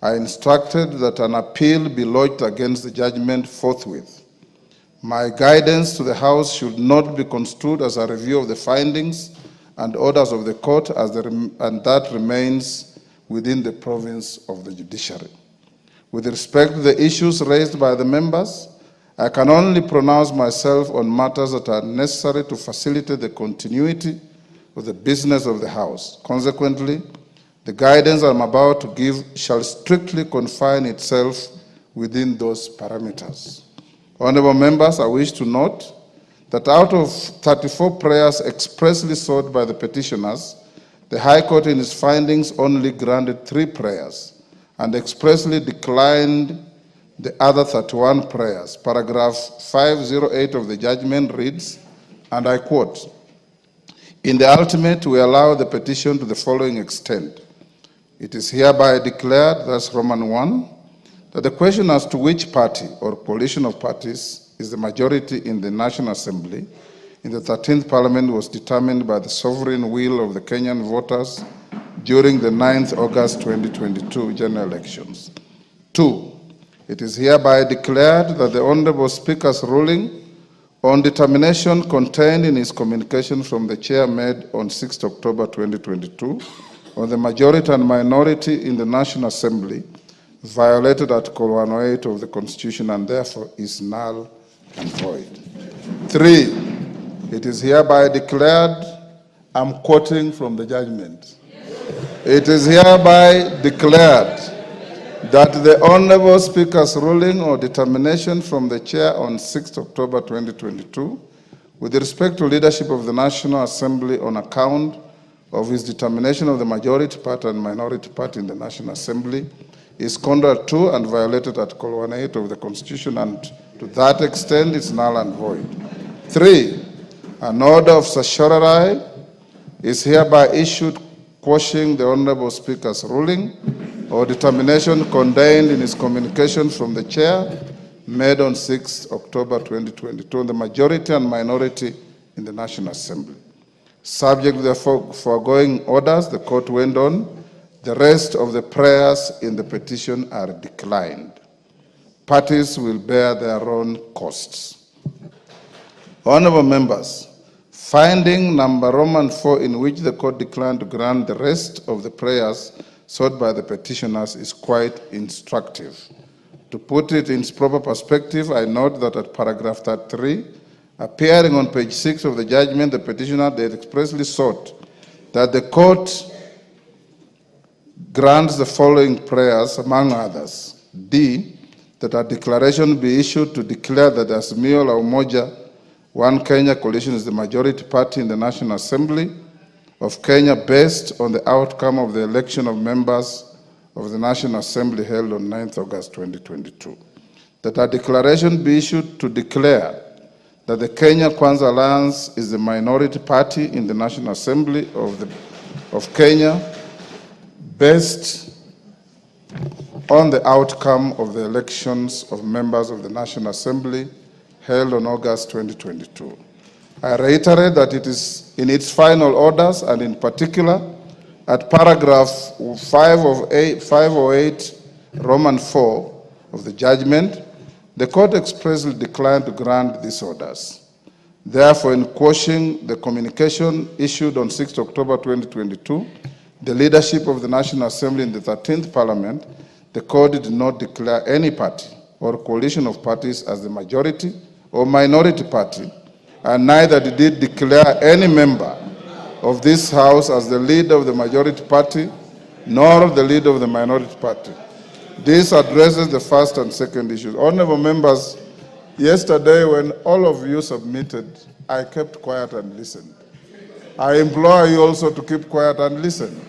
I instructed that an appeal be lodged against the judgment forthwith. My guidance to the House should not be construed as a review of the findings and orders of the court, and that remains within the province of the judiciary. With respect to the issues raised by the members, I can only pronounce myself on matters that are necessary to facilitate the continuity of the business of the House. Consequently, the guidance I'm about to give shall strictly confine itself within those parameters. Honorable members, I wish to note that out of 34 prayers expressly sought by the petitioners, the High Court in its findings only granted 3 prayers and expressly declined the other 31 prayers. Paragraph 508 of the judgment reads, and I quote, "In the ultimate, we allow the petition to the following extent. It is hereby declared," that's Roman 1, "that the question as to which party or coalition of parties is the majority in the National Assembly in the 13th Parliament was determined by the sovereign will of the Kenyan voters during the 9th August 2022 general elections. 2, it is hereby declared that the Honorable Speaker's ruling on determination contained in his communication from the Chair made on 6th October 2022 on the majority and minority in the National Assembly violated Article 108 of the Constitution and therefore is null and void. 3, it is hereby declared, I'm quoting from the judgment, it is hereby declared that the Honorable Speaker's ruling or determination from the Chair on 6th October 2022 with respect to leadership of the National Assembly on account of his determination of the majority party and minority party in the National Assembly is contrary to and violated Article 108 of the Constitution, and to that extent it's null and void. 3, an order of certiorari is hereby issued quashing the Honorable Speaker's ruling or determination contained in his communication from the Chair made on 6 October 2022 on the majority and minority in the National Assembly. Subject to the foregoing orders, the court went on, the rest of the prayers in the petition are declined. Parties will bear their own costs. Honorable members, finding number Roman 4, in which the court declined to grant the rest of the prayers sought by the petitioners, is quite instructive. To put it in its proper perspective, I note that at paragraph 33, appearing on page 6 of the judgment, the petitioner had expressly sought that the court grants the following prayers, among others. D, that a declaration be issued to declare that Azimio la Umoja One Kenya coalition is the majority party in the National Assembly of Kenya based on the outcome of the election of members of the National Assembly held on 9th August 2022. That a declaration be issued to declare that the Kenya Kwanza Alliance is the minority party in the National Assembly of Kenya based on the outcome of the elections of members of the National Assembly held on August 2022. I reiterate that it is in its final orders, and in particular at paragraph 508 Roman 4 of the judgment, the court expressly declined to grant these orders. Therefore, in quashing the communication issued on 6 October 2022, the leadership of the National Assembly in the 13th Parliament, the court did not declare any party or coalition of parties as the majority or minority party, and neither did it declare any member of this House as the leader of the majority party, nor the leader of the minority party. This addresses the first and second issues. Honorable members, yesterday when all of you submitted, I kept quiet and listened. I implore you also to keep quiet and listen.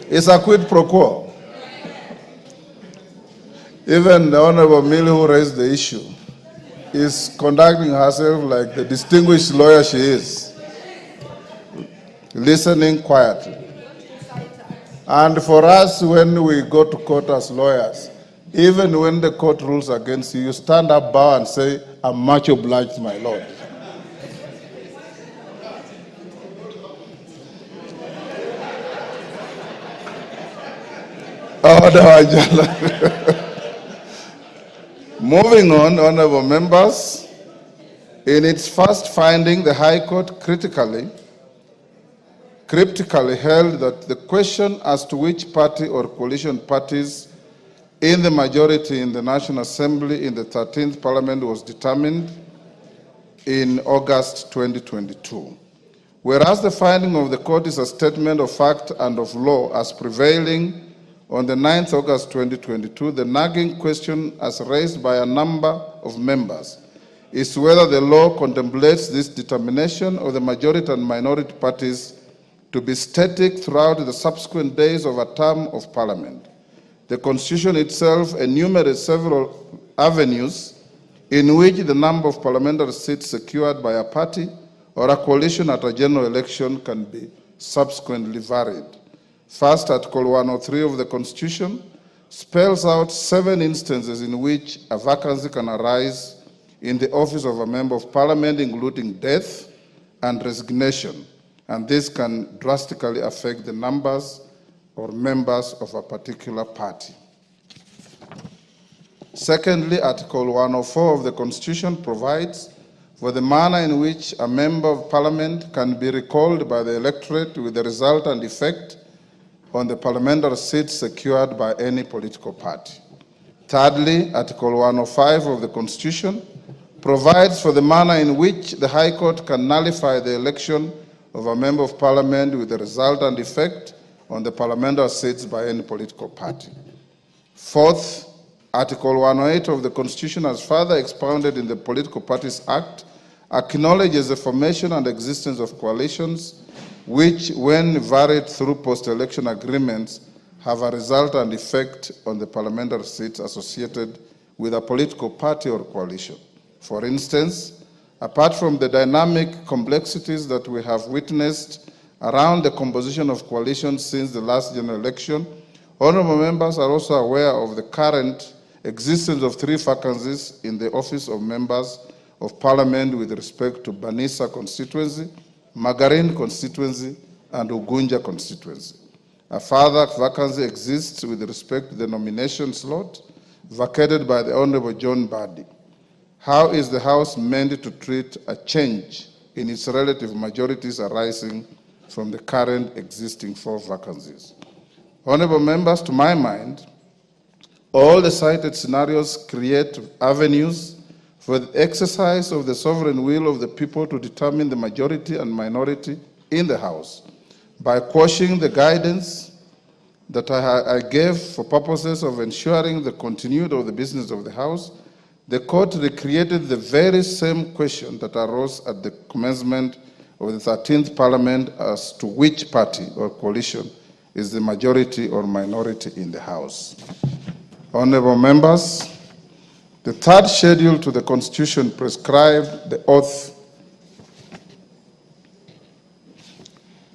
It's a quid pro quo. Even the Honorable Millie, who raised the issue, is conducting herself like the distinguished lawyer she is. listening quietly. And for us, when we go to court as lawyers, even when the court rules against you, you stand up, bow, and say, I'm much obliged, my lord. Moving on, honorable members, in its first finding, the High Court cryptically held that the question as to which party or coalition parties in the majority in the National Assembly in the 13th Parliament was determined in August 2022. Whereas the finding of the court is a statement of fact and of law as prevailing on the 9th August 2022, the nagging question as raised by a number of members is whether the law contemplates this determination of the majority and minority parties to be static throughout the subsequent days of a term of Parliament. The Constitution itself enumerates several avenues in which the number of parliamentary seats secured by a party or a coalition at a general election can be subsequently varied. First, Article 103 of the Constitution spells out 7 instances in which a vacancy can arise in the office of a member of Parliament, including death and resignation, and this can drastically affect the numbers or members of a particular party. Secondly, Article 104 of the Constitution provides for the manner in which a member of Parliament can be recalled by the electorate with the result and effect on the parliamentary seats secured by any political party. Thirdly, Article 105 of the Constitution provides for the manner in which the High Court can nullify the election of a member of Parliament with the result and effect on the parliamentary seats by any political party. Fourth, Article 108 of the Constitution, as further expounded in the Political Parties Act, acknowledges the formation and existence of coalitions which, when varied through post-election agreements, have a result and effect on the parliamentary seats associated with a political party or coalition. For instance, apart from the dynamic complexities that we have witnessed around the composition of coalitions since the last general election, honorable members are also aware of the current existence of 3 vacancies in the office of members of Parliament with respect to Banisa constituency, Magarin constituency, and Ugunja constituency. A further vacancy exists with respect to the nomination slot vacated by the Honorable John Badi. How is the House meant to treat a change in its relative majorities arising from the current existing 4 vacancies? Honorable members, to my mind, all the cited scenarios create avenues for the exercise of the sovereign will of the people to determine the majority and minority in the House. By quashing the guidance that I gave for purposes of ensuring the continuity of the business of the House, the court recreated the very same question that arose at the commencement of the 13th Parliament as to which party or coalition is the majority or minority in the House. Honorable members, the 3rd schedule to the Constitution prescribed the oath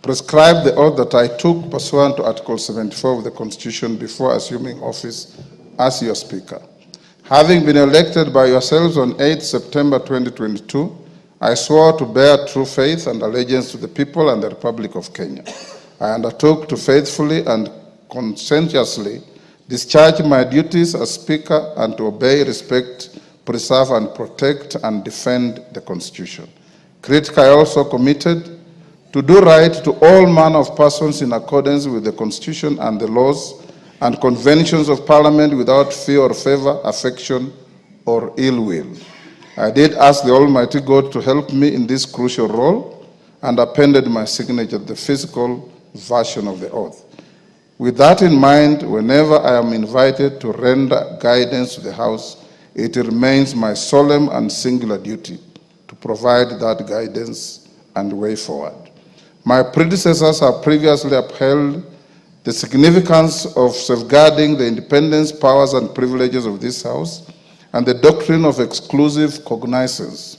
that I took pursuant to Article 74 of the Constitution before assuming office as your Speaker. Having been elected by yourselves on 8 September 2022, I swore to bear true faith and allegiance to the people and the Republic of Kenya. I undertook to faithfully and conscientiously discharge my duties as Speaker and to obey, respect, preserve, and protect and defend the Constitution. Critically, I also committed to do right to all manner of persons in accordance with the Constitution and the laws and conventions of Parliament without fear or favor, affection, or ill will. I did ask the Almighty God to help me in this crucial role and appended my signature to the physical version of the oath. With that in mind, whenever I am invited to render guidance to the House, it remains my solemn and singular duty to provide that guidance and way forward. My predecessors have previously upheld the significance of safeguarding the independence, powers, and privileges of this House and the doctrine of exclusive cognizance.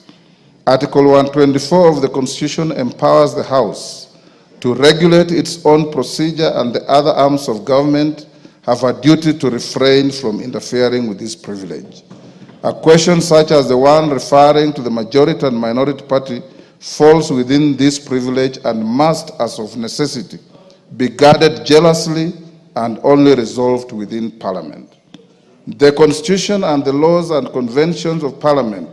Article 124 of the Constitution empowers the House to regulate its own procedure, and the other arms of government have a duty to refrain from interfering with this privilege. A question such as the one referring to the majority and minority party falls within this privilege and must, as of necessity, be guarded jealously and only resolved within Parliament. The Constitution and the laws and conventions of Parliament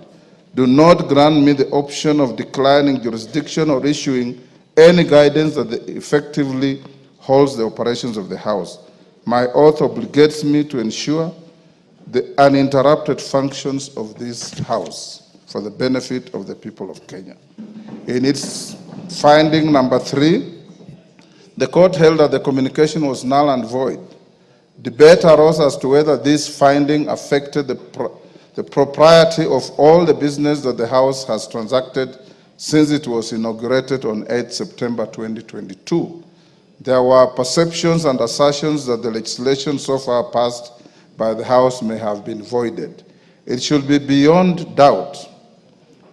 do not grant me the option of declining jurisdiction or issuing any guidance that effectively holds the operations of the House. My oath obligates me to ensure the uninterrupted functions of this House for the benefit of the people of Kenya. In its finding number 3, the court held that the communication was null and void. Debate arose as to whether this finding affected the propriety of all the business that the House has transacted since it was inaugurated on 8 September 2022. There were perceptions and assertions that the legislation so far passed by the House may have been voided. It should be beyond doubt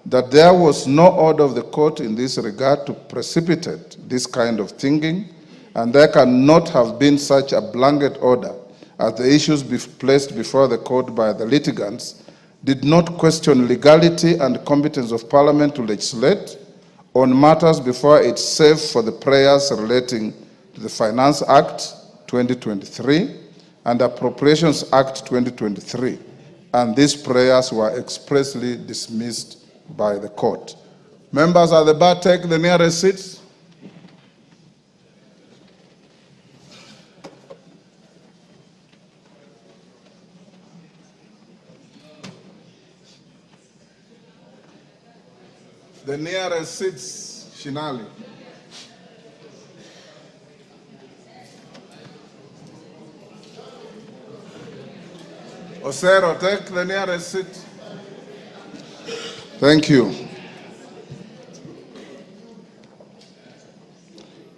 that there was no order of the court in this regard to precipitate this kind of thinking, and there cannot have been such a blanket order as the issues placed before the court by the litigants did not question legality and competence of Parliament to legislate on matters before it, save for the prayers relating to the Finance Act 2023 and Appropriations Act 2023, and these prayers were expressly dismissed by the court. Members at the bar, take the nearest seats. The nearest seats, Shinali. Osero, take the nearest seat. Thank you.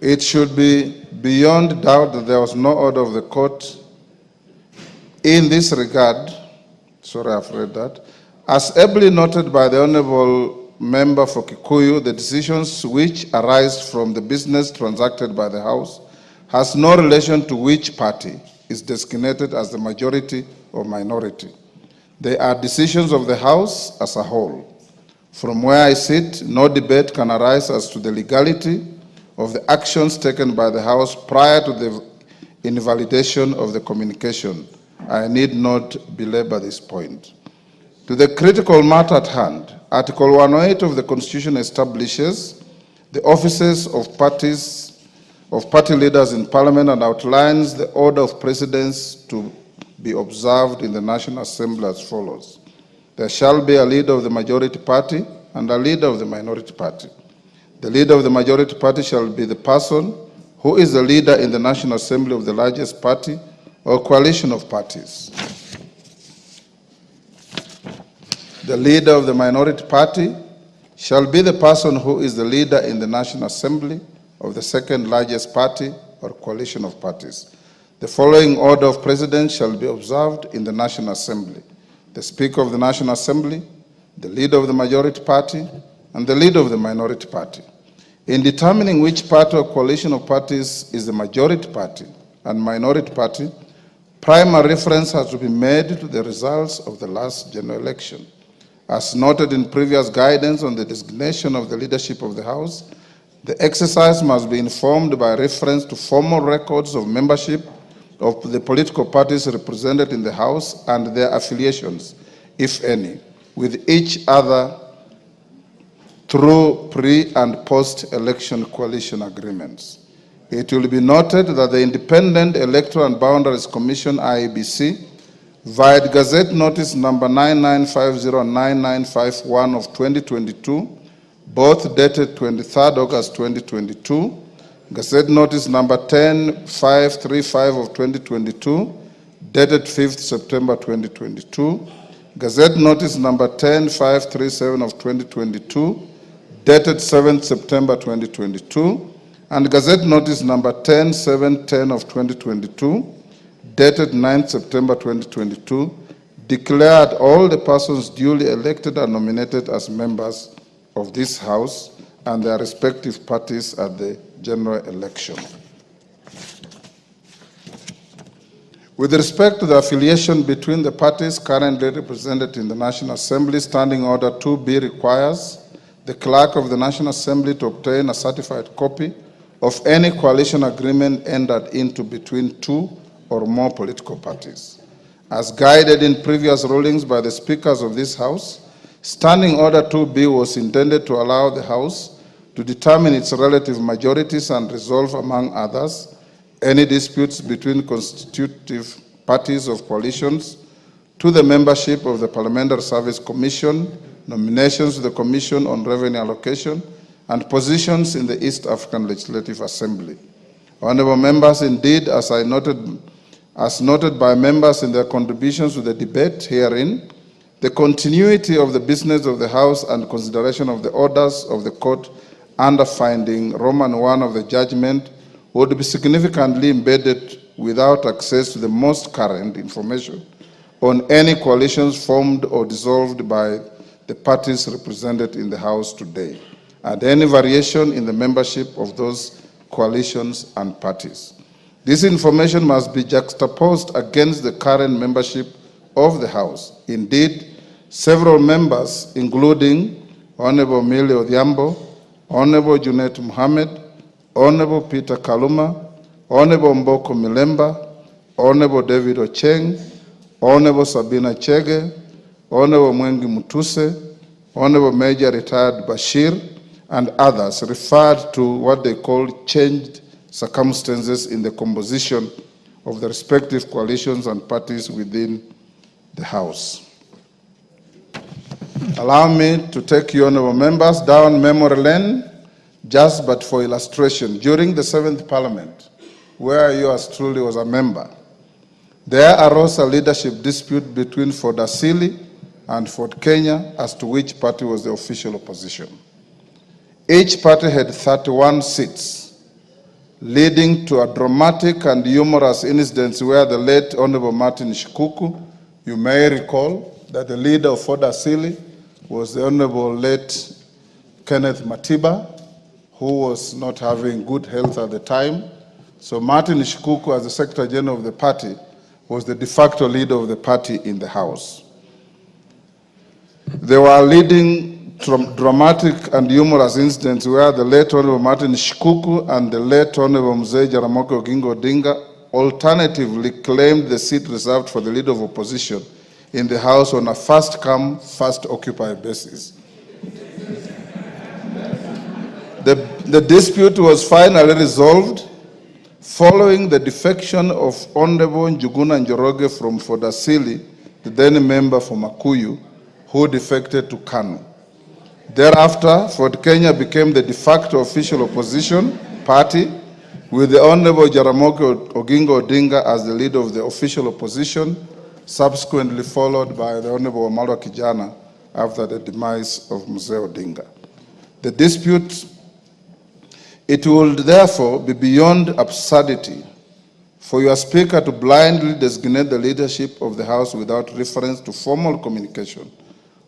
It should be beyond doubt that there was no order of the court in this regard. Sorry, I've read that. As ably noted by the Honorable Member for Kikuyu, the decisions which arise from the business transacted by the House has no relation to which party is designated as the majority or minority. They are decisions of the House as a whole. From where I sit, no debate can arise as to the legality of the actions taken by the House prior to the invalidation of the communication. I need not belabor this point. To the critical matter at hand, Article 108 of the Constitution establishes the offices of party leaders in Parliament and outlines the order of precedence to be observed in the National Assembly as follows. There shall be a leader of the majority party and a leader of the minority party. The leader of the majority party shall be the person who is the leader in the National Assembly of the largest party or coalition of parties. The leader of the minority party shall be the person who is the leader in the National Assembly of the second largest party or coalition of parties. The following order of precedence shall be observed in the National Assembly: the Speaker of the National Assembly, the leader of the majority party, and the leader of the minority party. In determining which party or coalition of parties is the majority party and minority party, primary reference has to be made to the results of the last general election. As noted in previous guidance on the designation of the leadership of the House, the exercise must be informed by reference to formal records of membership of the political parties represented in the House and their affiliations, if any, with each other through pre- and post-election coalition agreements. It will be noted that the Independent Electoral and Boundaries Commission, IEBC, via Gazette Notice number 99509951 of 2022, both dated 23rd August 2022, Gazette Notice number 10535 of 2022, dated 5th September 2022, Gazette Notice number 10537 of 2022, dated 7th September 2022, and Gazette Notice number 10710 of 2022, dated 9th September 2022, declared all the persons duly elected and nominated as members of this House and their respective parties at the general election. With respect to the affiliation between the parties currently represented in the National Assembly, Standing Order 2B requires the Clerk of the National Assembly to obtain a certified copy of any coalition agreement entered into between two or more political parties. As guided in previous rulings by the speakers of this House, Standing Order 2B was intended to allow the House to determine its relative majorities and resolve, among others, any disputes between constitutive parties of coalitions to the membership of the Parliamentary Service Commission, nominations to the Commission on Revenue Allocation, and positions in the East African Legislative Assembly. Honorable members, indeed, as noted by members in their contributions to the debate herein, the continuity of the business of the House and consideration of the orders of the court under finding Roman 1 of the judgment would be significantly embedded without access to the most current information on any coalitions formed or dissolved by the parties represented in the House today, and any variation in the membership of those coalitions and parties. This information must be juxtaposed against the current membership of the House. Indeed, several members, including Honorable Millie Odhiambo, Honorable Junet Mohammed, Honorable Peter Kaluma, Honorable Mboko Milemba, Honorable David Ocheng, Honorable Sabina Chege, Honorable Mwengi Mutuse, Honorable Major Retired Bashir, and others referred to what they call changed circumstances in the composition of the respective coalitions and parties within the House. Allow me to take you, honorable members, down memory lane, just but for illustration. During the 7th Parliament, where yours truly was a member, there arose a leadership dispute between Ford Asili and Ford Kenya as to which party was the official opposition. Each party had 31 seats, leading to a dramatic and humorous incident where the late Honorable Martin Shikuku, you may recall that the leader of Ford Asili was the Honorable late Kenneth Matiba, who was not having good health at the time. So Martin Shikuku, as the Secretary General of the party, was the de facto leader of the party in the House. They were leading dramatic and humorous incidents where the late Honorable Martin Shikuku and the late Honorable Mzee Jaramogi Oginga Odinga alternatively claimed the seat reserved for the leader of opposition in the House on a first-come, first-occupied basis. The dispute was finally resolved following the defection of Honorable Njuguna Njoroge from Ford Asili, the then member for Makuyu, who defected to KANU. Thereafter, Ford Kenya became the de facto official opposition party, with the Honorable Jaramogi Oginga Odinga as the leader of the official opposition, subsequently followed by the Honorable Wamalwa Kijana after the demise of Mzee Odinga. The dispute, it would therefore be beyond absurdity for your Speaker to blindly designate the leadership of the House without reference to formal communication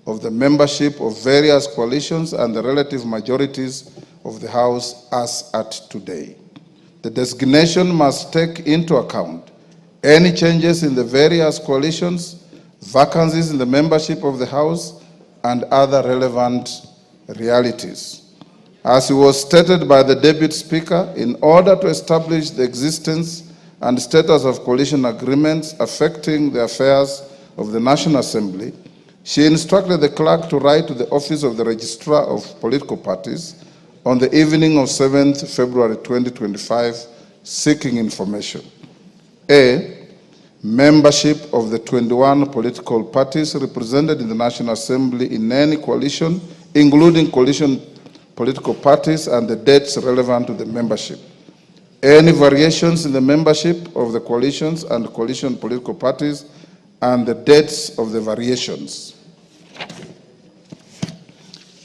of the membership of various coalitions and the relative majorities of the House as at today. The designation must take into account any changes in the various coalitions, vacancies in the membership of the House, and other relevant realities. As it was stated by the Deputy Speaker, in order to establish the existence and status of coalition agreements affecting the affairs of the National Assembly, she instructed the clerk to write to the Office of the Registrar of Political Parties on the evening of 7th February 2025, seeking information. A, membership of the 21 political parties represented in the National Assembly in any coalition, including coalition political parties, and the dates relevant to the membership. Any variations in the membership of the coalitions and coalition political parties, and the dates of the variations.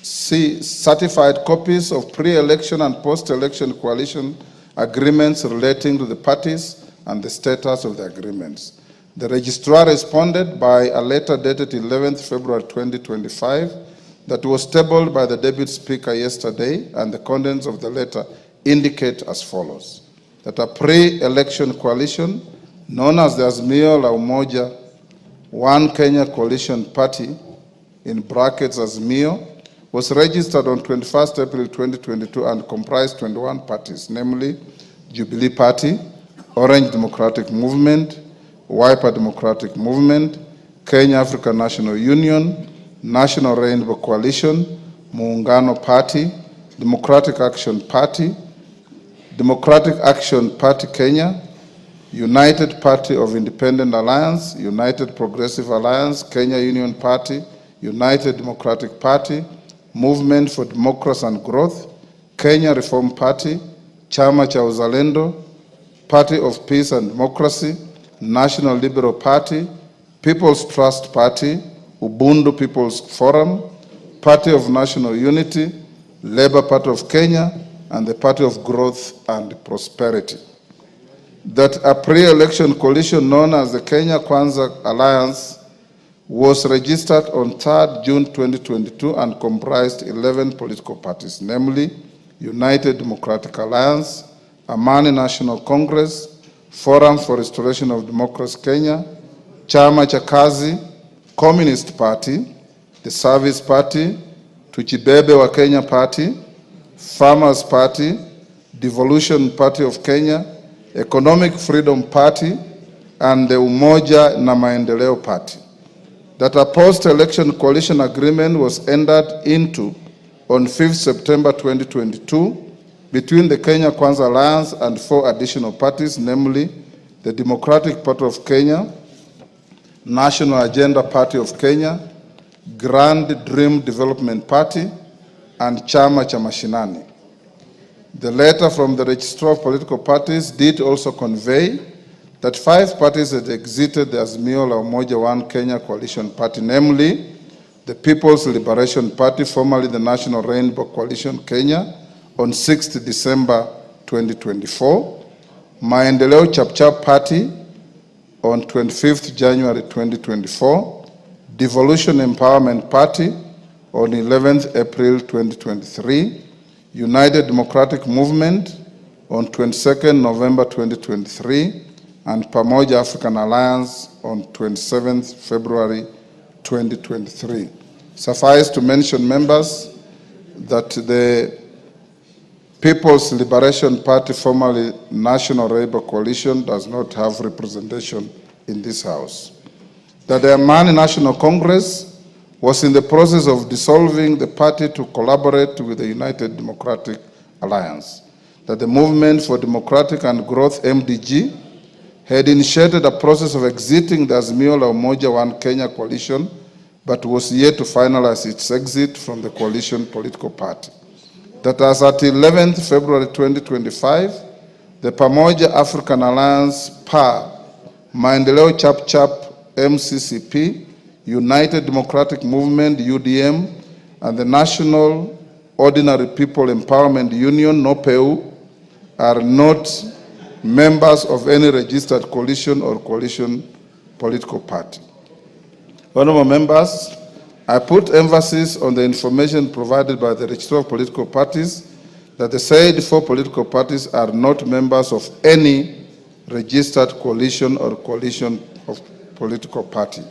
C, certified copies of pre-election and post-election coalition agreements relating to the parties and the status of the agreements. The registrar responded by a letter dated 11th February 2025 that was tabled by the Deputy Speaker yesterday, and the contents of the letter indicate as follows: that a pre-election coalition known as the Azimio la Umoja One Kenya Coalition Party, in brackets Azimio, was registered on 21st April 2022 and comprised 21 parties, namely Jubilee Party, Orange Democratic Movement, Wiper Democratic Movement, Kenya African National Union, National Rainbow Coalition, Muungano Party, Democratic Action Party, Democratic Action Party Kenya, United Party of Independent Alliance, United Progressive Alliance, Kenya Union Party, United Democratic Party, Movement for Democracy and Growth, Kenya Reform Party, Chama cha Uzalendo, Party of Peace and Democracy, National Liberal Party, People's Trust Party, Ubuntu People's Forum, Party of National Unity, Labour Party of Kenya, and the Party of Growth and Prosperity. That a pre-election coalition known as the Kenya Kwanza Alliance was registered on 3rd June 2022 and comprised 11 political parties, namely United Democratic Alliance, Amani National Congress, Forum for Restoration of Democracy Kenya, Chama cha Kazi, Communist Party, the Service Party, Tuchibebe wa Kenya Party, Farmers Party, Devolution Party of Kenya, Economic Freedom Party, and the Umoja na Maendeleo Party. That a post-election coalition agreement was entered into on 5th September 2022 between the Kenya Kwanza Alliance and 4 additional parties, namely the Democratic Party of Kenya, National Agenda Party of Kenya, Grand Dream Development Party, and Chama cha Mashinani. The letter from the Registrar of Political Parties did also convey that 5 parties had exited the Azimio la Umoja One Kenya Coalition Party, namely the People's Liberation Party, formerly the National Rainbow Coalition Kenya, on 6th December 2024, Maendeleo Chapchap Party on 25th January 2024, Devolution Empowerment Party on 11th April 2023, United Democratic Movement on 22nd November 2023, and Pamoja African Alliance on 27th February 2023. Suffice to mention, members, that the People's Liberation Party, formerly National Rainbow Coalition, does not have representation in this House. That the Amani National Congress was in the process of dissolving the party to collaborate with the United Democratic Alliance. That the Movement for Democratic and Growth, MDG, had initiated a process of exiting the Azimio la Umoja One Kenya coalition, but was yet to finalize its exit from the coalition political party. That as at 11th February 2025, the Pamoja African Alliance, PA, Maendeleo Chapchap, MCCP, United Democratic Movement, UDM, and the National Ordinary People Empowerment Union, NOPEU, are not members of any registered coalition or coalition political party. Honorable members, I put emphasis on the information provided by the Registrar of Political Parties that the said 4 political parties are not members of any registered coalition or coalition of political party.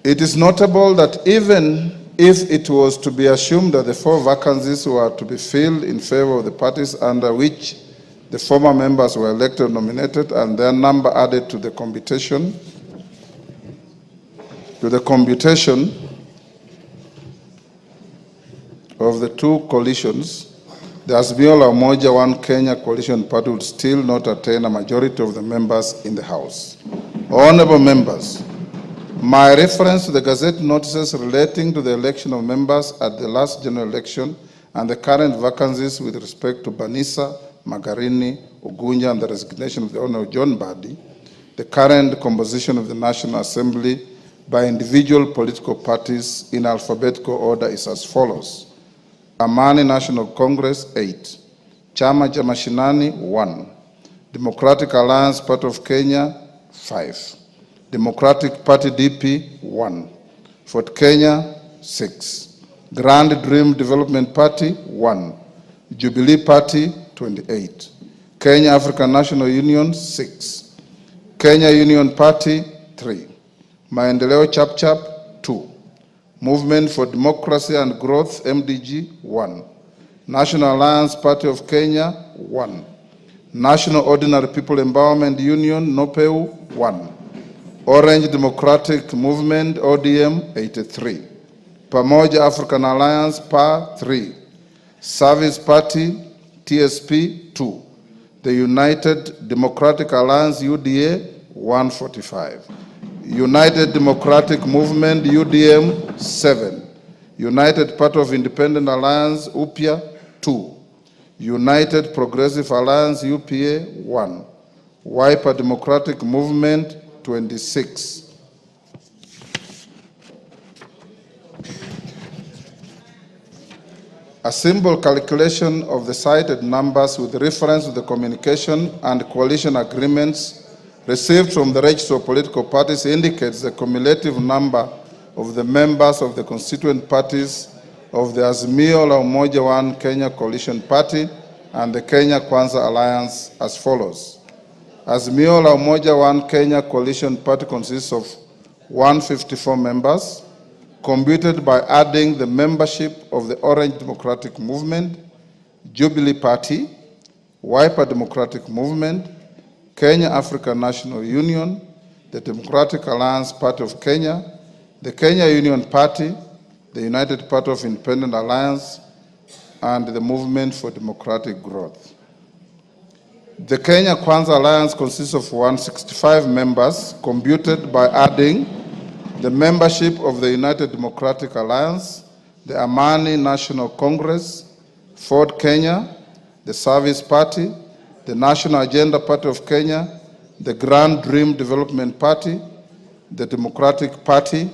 It is notable that even if it was to be assumed that the 4 vacancies were to be filled in favor of the parties under which the former members were elected or nominated and their number added to the computation of the 2 coalitions, the Azimio la Umoja One Kenya Coalition Party would still not attain a majority of the members in the House. Honorable members, my reference to the Gazette notices relating to the election of members at the last general election and the current vacancies with respect to Banisa, Magarini, Ugunja, and the resignation of the Honorable John Badi, the current composition of the National Assembly by individual political parties in alphabetical order is as follows: Amani National Congress, 8. Chama cha Mashinani, 1. Democratic Alliance Party of Kenya, 5. Democratic Party DP, 1. Fort Kenya, 6. Grand Dream Development Party, 1. Jubilee Party, 28. Kenya African National Union, 6. Kenya Union Party, 3. Maendeleo Chap-Chap, 2. Movement for Democracy and Growth, MDG, 1. National Alliance Party of Kenya, 1. National Ordinary People Empowerment Union, NOPEU, 1. Orange Democratic Movement, ODM, 83. Pamoja African Alliance, PA, 3. Service Party, TSP, 2. The United Democratic Alliance, UDA, 145. United Democratic Movement, UDM, 7. United Party of Independent Alliance, UPIA, 2. United Progressive Alliance, UPA, 1. Wiper Democratic Movement, 26. A simple calculation of the cited numbers with reference to the communication and coalition agreements received from the register of political parties indicates the cumulative number of the members of the constituent parties of the Azimio la Umoja One Kenya Coalition Party and the Kenya Kwanza Alliance as follows. Azimio la Umoja One Kenya Coalition Party consists of 154 members, computed by adding the membership of the Orange Democratic Movement, Jubilee Party, Wiper Democratic Movement, Kenya African National Union, the Democratic Alliance Party of Kenya, the Kenya Union Party, the United Party of Independent Alliance, and the Movement for Democratic Growth. The Kenya Kwanza Alliance consists of 165 members, computed by adding the membership of the United Democratic Alliance, the Amani National Congress, Ford Kenya, the Service Party, the National Agenda Party of Kenya, the Grand Dream Development Party, the Democratic Party,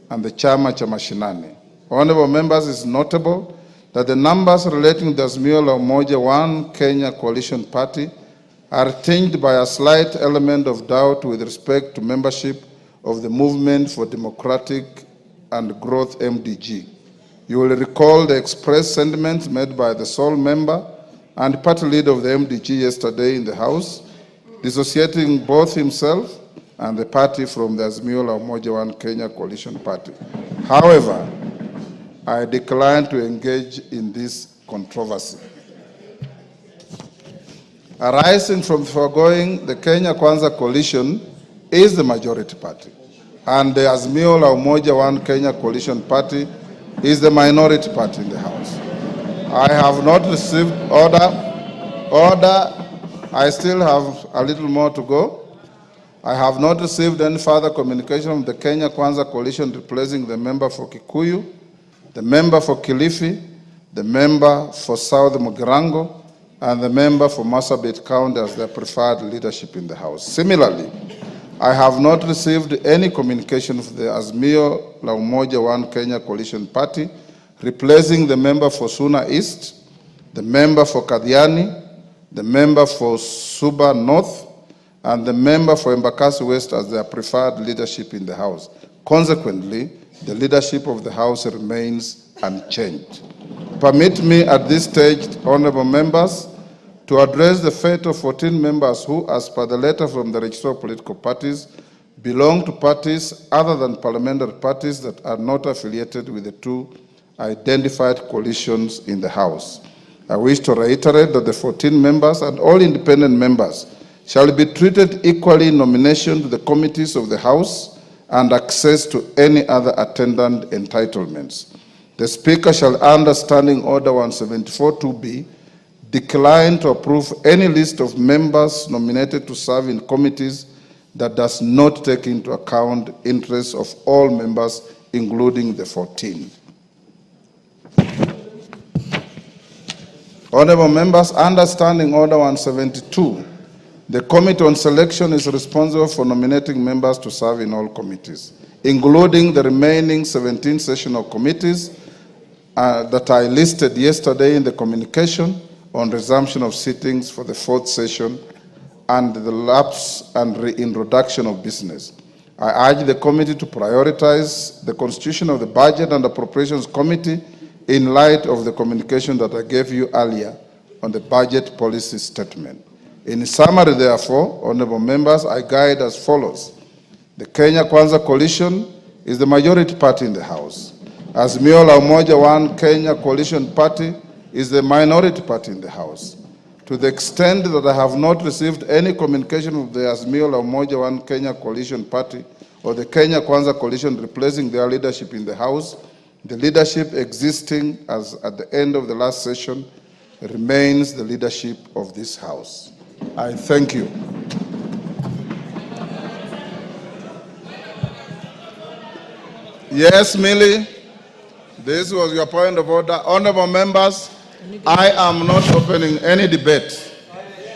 and the Chama cha Mashinani. Honorable members, it is notable that the numbers relating to the Azimio la Umoja One Kenya Coalition Party are tinged by a slight element of doubt with respect to membership of the Movement for Democratic and Growth, MDG. You will recall the expressed sentiments made by the sole member and party leader of the MDG yesterday in the House, dissociating both himself and the party from the Azimio la Umoja One Kenya Coalition Party. However, I decline to engage in this controversy. Arising from the foregoing, the Kenya Kwanza Coalition is the majority party, and the Azimio la Umoja One Kenya Coalition Party is the minority party in the House. I have not received order. I still have a little more to go. I have not received any further communication from the Kenya Kwanza Coalition replacing the member for Kikuyu, the member for Kilifi, the member for South Mugirango, and the member for Marsabit County as their preferred leadership in the House. Similarly, I have not received any communication from the Azimio la Umoja One Kenya Coalition Party replacing the member for Suna East, the member for Kadiani, the member for Suba North, and the member for Embakasi West as their preferred leadership in the House. Consequently, the leadership of the House remains unchanged. Permit me at this stage, honorable members, to address the fate of 14 members who, as per the letter from the Register of Political Parties, belong to parties other than parliamentary parties that are not affiliated with the two identified coalitions in the House. I wish to reiterate that the 14 members and all independent members shall be treated equally in nomination to the committees of the House and access to any other attendant entitlements. The Speaker shall, under Standing Order 174-2B, decline to approve any list of members nominated to serve in committees that does not take into account interests of all members, including the 14. Honorable members, under Standing Order 172, the Committee on Selection is responsible for nominating members to serve in all committees, including the remaining 17 sessional committees that I listed yesterday in the communication on resumption of sittings for the 4th session and the lapse and reintroduction of business. I urge the committee to prioritize the constitution of the Budget and Appropriations Committee in light of the communication that I gave you earlier on the budget policy statement. In summary, therefore, honorable members, I guide as follows. The Kenya Kwanza Coalition is the majority party in the House. Azimio la Umoja One Kenya Coalition Party is the minority party in the House. To the extent that I have not received any communication of the Azimio la Umoja One Kenya Coalition Party or the Kenya Kwanza Coalition replacing their leadership in the House, the leadership existing as at the end of the last session remains the leadership of this House. I thank you. Yes, Millie, this was your point of order. Honorable members, I am not opening any debate.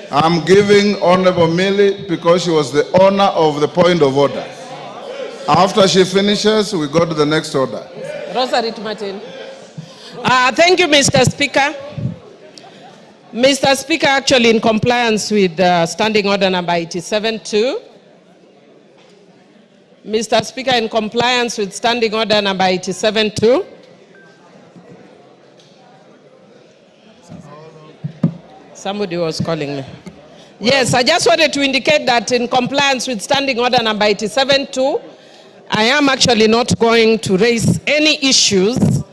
I'm giving Honorable Millie because she was the owner of the point of order. After she finishes, we go to the next order. Rosarit Martin. Thank you, Mr. Speaker. Mr. Speaker, actually in compliance with Standing Order number 87-2, Mr. Speaker, in compliance with Standing Order number 87-2, somebody was calling me. Yes, I just wanted to indicate that in compliance with Standing Order number 87-2, I am actually not going to raise any issues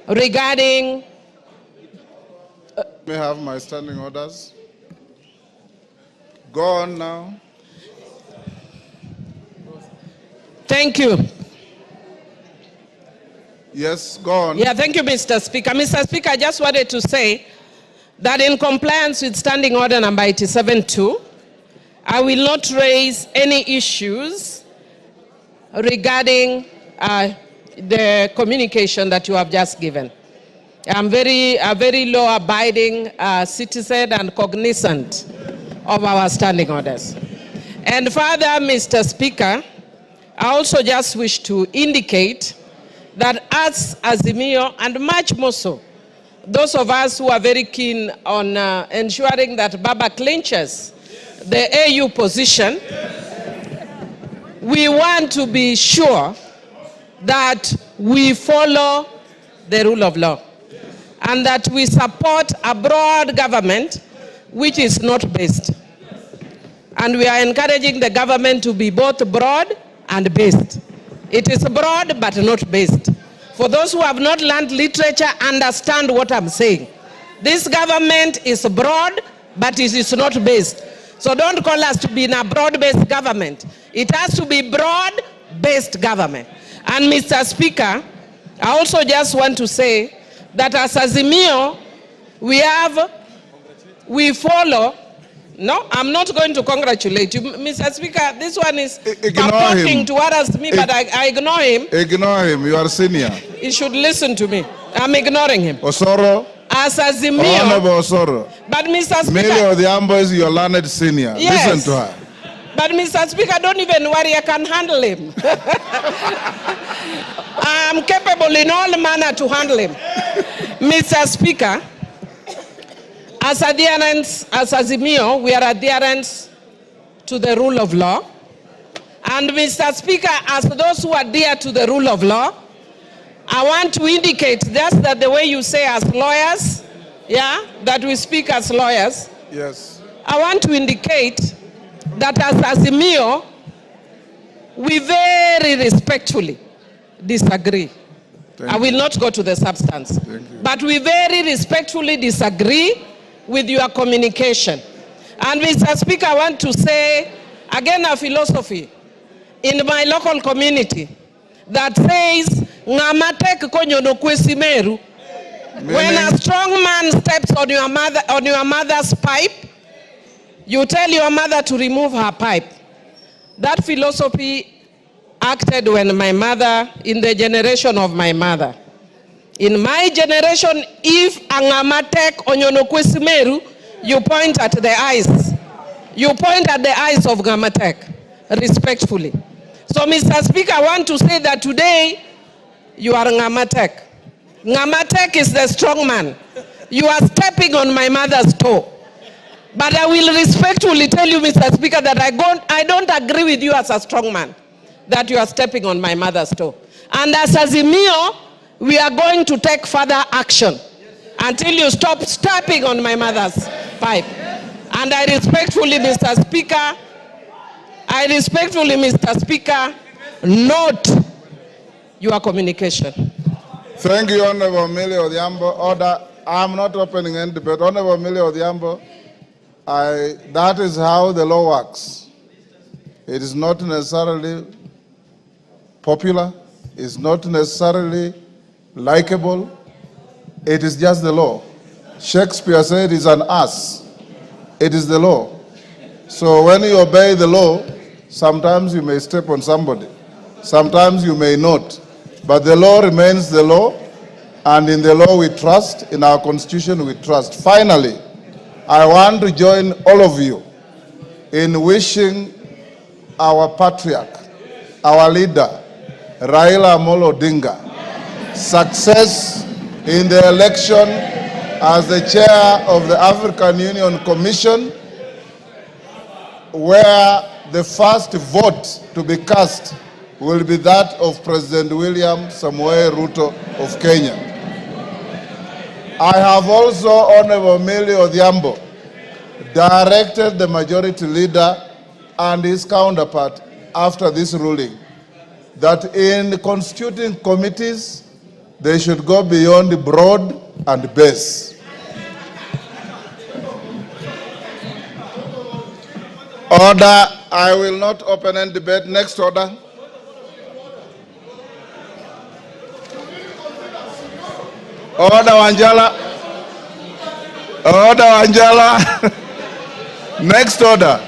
regarding... May I have my standing orders? Go on now. Thank you. Yes, go on. Yeah, thank you, Mr. Speaker. Mr. Speaker, I just wanted to say that in compliance with Standing Order number 87-2, I will not raise any issues regarding the communication that you have just given. I'm a very law-abiding citizen and cognizant of our standing orders. And further, Mr. Speaker, I also just wish to indicate that as Azimio, and much more so, those of us who are very keen on ensuring that Baba clinches the AU position, we want to be sure that we follow the rule of law and that we support a broad government which is not based. And we are encouraging the government to be both broad and based. It is broad but not based. For those who have not learned literature, understand what I'm saying. This government is broad, but it is not based. So don't call us to be in a broad-based government. It has to be broad-based government. And Mr. Speaker, I also just want to say that as Azimio, we follow. No, I'm not going to congratulate you. Mr. Speaker, this one is talking towards me, but I ignore him. Ignore him, you are senior. He should listen to me. I'm ignoring him. Osoro. As Azimio. Honorable Osoro. But Mr. Speaker. Millie Odhiambo is your learned senior. Yes. Listen to her. But Mr. Speaker, don't even worry, I can handle him. I'm capable in all manner to handle him. Mr. Speaker, as adherents, as Azimio, we are adherents to the rule of law. And Mr. Speaker, as those who adhere to the rule of law, I want to indicate just that the way you say as lawyers, yeah, that we speak as lawyers. Yes. I want to indicate that as Azimio, we very respectfully disagree. I will not go to the substance. But we very respectfully disagree with your communication. And Mr. Speaker, I want to say, again, a philosophy in my local community that says, "Ngamatek konyono kwesimeru." When a strong man steps on your mother's pipe, you tell your mother to remove her pipe. That philosophy acted when my mother, in the generation of my mother. In my generation, if angamatek onyono kwesimeru, you point at the eyes. You point at the eyes of Ngamatek, respectfully. So, Mr. Speaker, I want to say that today, you are Ngamatek. Ngamatek is the strong man. You are stepping on my mother's toe. But I will respectfully tell you, Mr. Speaker, that I don't agree with you as a strong man. that you are stepping on my mother's toe. And as Azimio, we are going to take further action until you stop stepping on my mother's pipe. And I respectfully, Mr. Speaker, note your communication. Thank you, Honorable Millie Odhiambo. Order. I'm not opening any debate. Honorable Millie Odhiambo, that is how the law works. It is not necessarily popular. It's not necessarily likable. It is just the law. Shakespeare said it's an ass. It is the law. So when you obey the law, sometimes you may step on somebody. Sometimes you may not. But the law remains the law, and in the law we trust, in our constitution we trust. Finally, I want to join all of you in wishing our patriarch, our leader, Raila Amolo Odinga, success in the election as the chair of the African Union Commission, where the first vote to be cast will be that of President William Samoei Ruto of Kenya. I have also, Honorable Millie Odhiambo, directed the majority leader and his counterpart after this ruling that in constituting committees, they should go beyond broad and base. Order. I will not open any debate. Next order. Order, Wanjala. Order, Wanjala. Next order.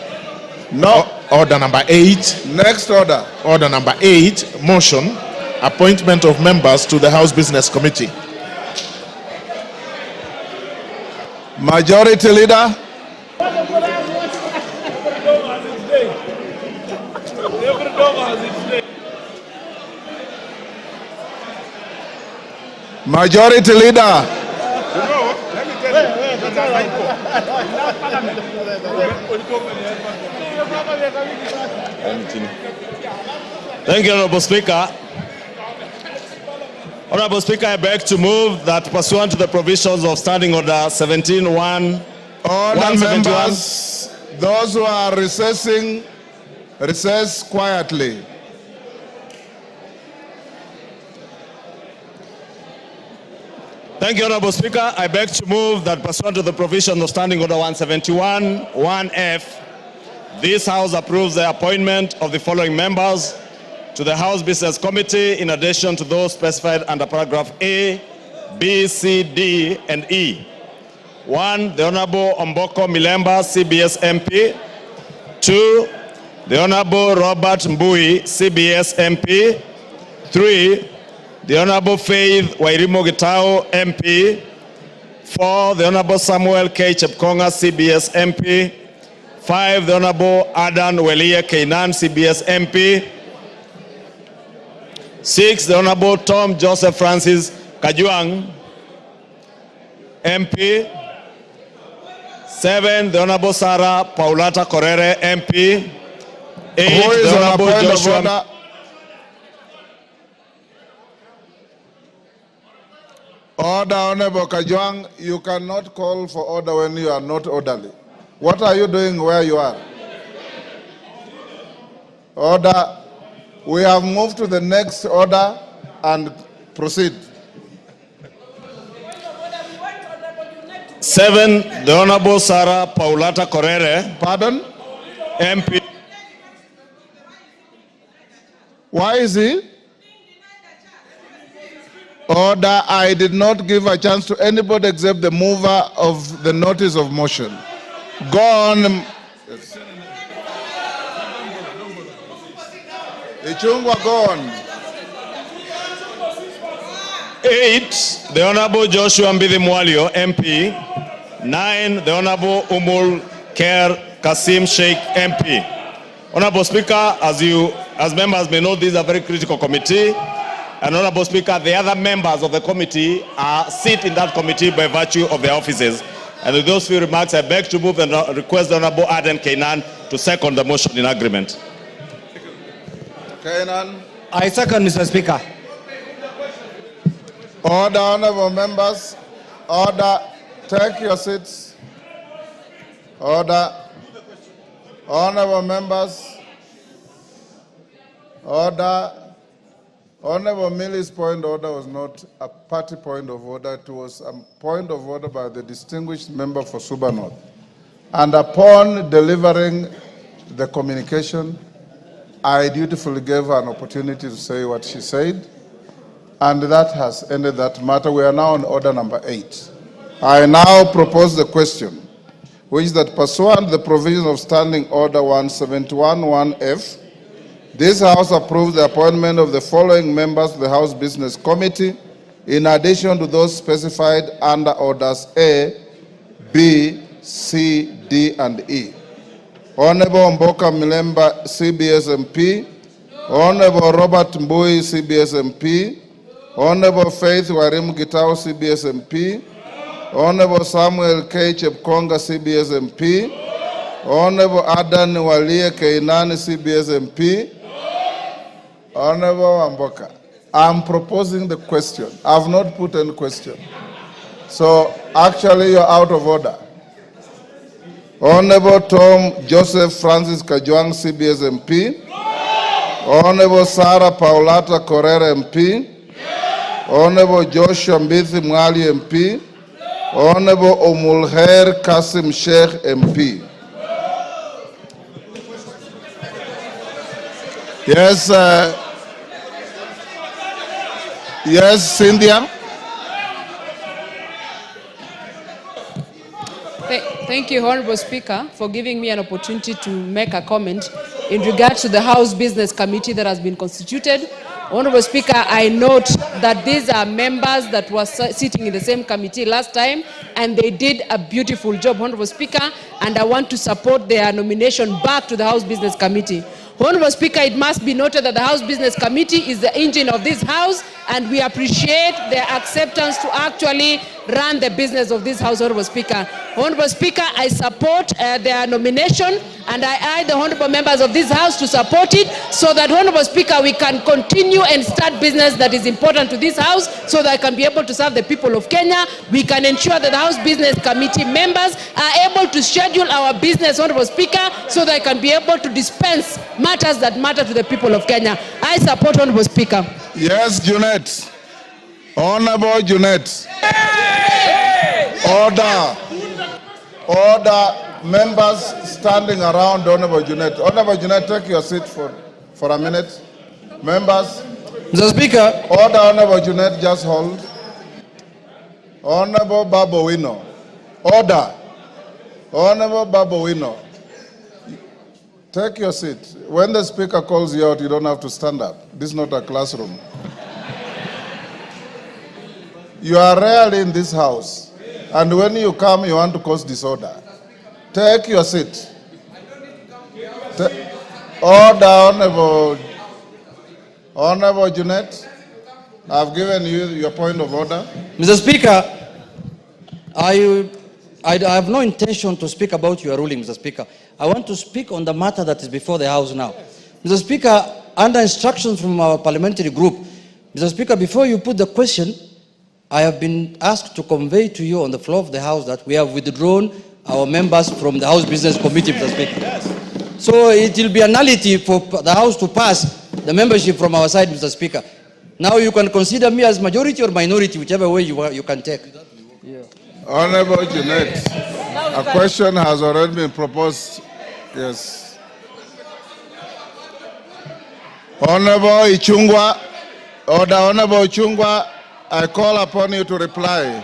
No. Order number 8. Next order. Order number 8, motion, appointment of members to the House Business Committee. Majority Leader. Majority Leader. Thank you, Honorable Speaker. Honorable Speaker, I beg to move that pursuant to the provisions of Standing Order 17-1, Order, members, those who are recessing, recess quietly. Thank you, Honorable Speaker. I beg to move that pursuant to the provisions of Standing Order 171, 1F, this House approves the appointment of the following members to the House Business Committee in addition to those specified under paragraph A, B, C, D, and E. 1, the Honorable Omboko Milemba, CBS MP. 2, the Honorable Robert Mbui, CBS MP. 3, the Honorable Faith Wairimo Gitao, MP. 4, the Honorable Samuel K. Chepkonga, CBS MP. 5, the Honorable Adan Welie Keinan, CBS MP. 6, the Honorable Tom Joseph Francis Kajuang, MP. 7, the Honorable Sarah Paulata Korere, MP. 8, the Honorable Joshua. Order, Honorable Kajuang, you cannot call for order when you are not orderly. What are you doing where you are? Order. We have moved to the next order and proceed. 7, the Honorable Sarah Paulata Korere. Pardon? MP. Why is he? Order. I did not give a chance to anybody except the mover of the notice of motion. Go on. Yes. Ichungwa, go on. 8, the Honorable Joshua Mbidi Mwalio, MP. 9, the Honorable Umul Kher Kasim Sheikh, MP. Honorable Speaker, as members may know, this is a very critical committee. And Honorable Speaker, the other members of the committee sit in that committee by virtue of their offices. And with those few remarks, I beg to move and request the Honorable Aden Keinan to second the motion in agreement. Kainan. I second, Mr. Speaker. Order, honorable members. Order. Take your seats. Order. Honorable members. Order. Honorable Millie's point of order was not a party point of order. It was a point of order by the distinguished member for Suba North. And upon delivering the communication, I dutifully gave her an opportunity to say what she said. And that has ended that matter. We are now on order number 8. I now propose the question, which is that pursuant to the provision of Standing Order 171-1F, this House approves the appointment of the following members of the House Business Committee, in addition to those specified under Orders A, B, C, D, and E. Honorable Mboka Milemba, CBS MP. Honorable Robert Mbui, CBS MP. Honorable Faith Warim Gitao, CBS MP. Honorable Samuel K. Chepkonga, CBS MP. Honorable Adan Walie Keinani, CBS MP. Honorable Mboka, I'm proposing the question. I've not put any question. So actually you're out of order. Honorable Tom Joseph Francis Kajwang, CBS MP. Honorable Sarah Paulata Correra MP. Honorable Joshua Mbithi Mwali MP. Honorable Omulher Kasim Sheikh MP. Yes, yes, Cynthia. Thank you, Honorable Speaker, for giving me an opportunity to make a comment in regard to the House Business Committee that has been constituted. Honorable Speaker, I note that these are members that were sitting in the same committee last time, and they did a beautiful job, Honorable Speaker, and I want to support their nomination back to the House Business Committee. Honorable Speaker, it must be noted that the House Business Committee is the engine of this House, and we appreciate their acceptance to actually run the business of this House, Honorable Speaker. Honorable Speaker, I support their nomination, and I urge the honorable members of this House to support it, so that, Honorable Speaker, we can continue and start business that is important to this House, so that I can be able to serve the people of Kenya. We can ensure that the House Business Committee members are able to schedule our business, Honorable Speaker, so that I can be able to dispense matters that matter to the people of Kenya. I support, Honorable Speaker. Yes, Junet. Honorable Junet. Order. Order. Members standing around Honorable Junet. Honorable Junet, take your seat for a minute. Members. Mr. Speaker. Order, Honorable Junet, just hold. Honorable Babowino. Order. Honorable Babowino. Take your seat. When the Speaker calls you out, you don't have to stand up. This is not a classroom. You are rarely in this House, and when you come, you want to cause disorder. Take your seat. Order, Honorable Junet. I've given you your point of order. Mr. Speaker, I have no intention to speak about your ruling, Mr. Speaker. I want to speak on the matter that is before the House now. Mr. Speaker, under instructions from our parliamentary group, Mr. Speaker, before you put the question, I have been asked to convey to you on the floor of the House that we have withdrawn our members from the House Business Committee, Mr. Speaker. Yes. So it will be a nullity for the House to pass the membership from our side, Mr. Speaker. Now you can consider me as majority or minority, whichever way you can take. Yeah. Honorable Junet, a question has already been proposed. Yes. Honorable Ichungwa, Order. Honorable Ichungwa, I call upon you to reply.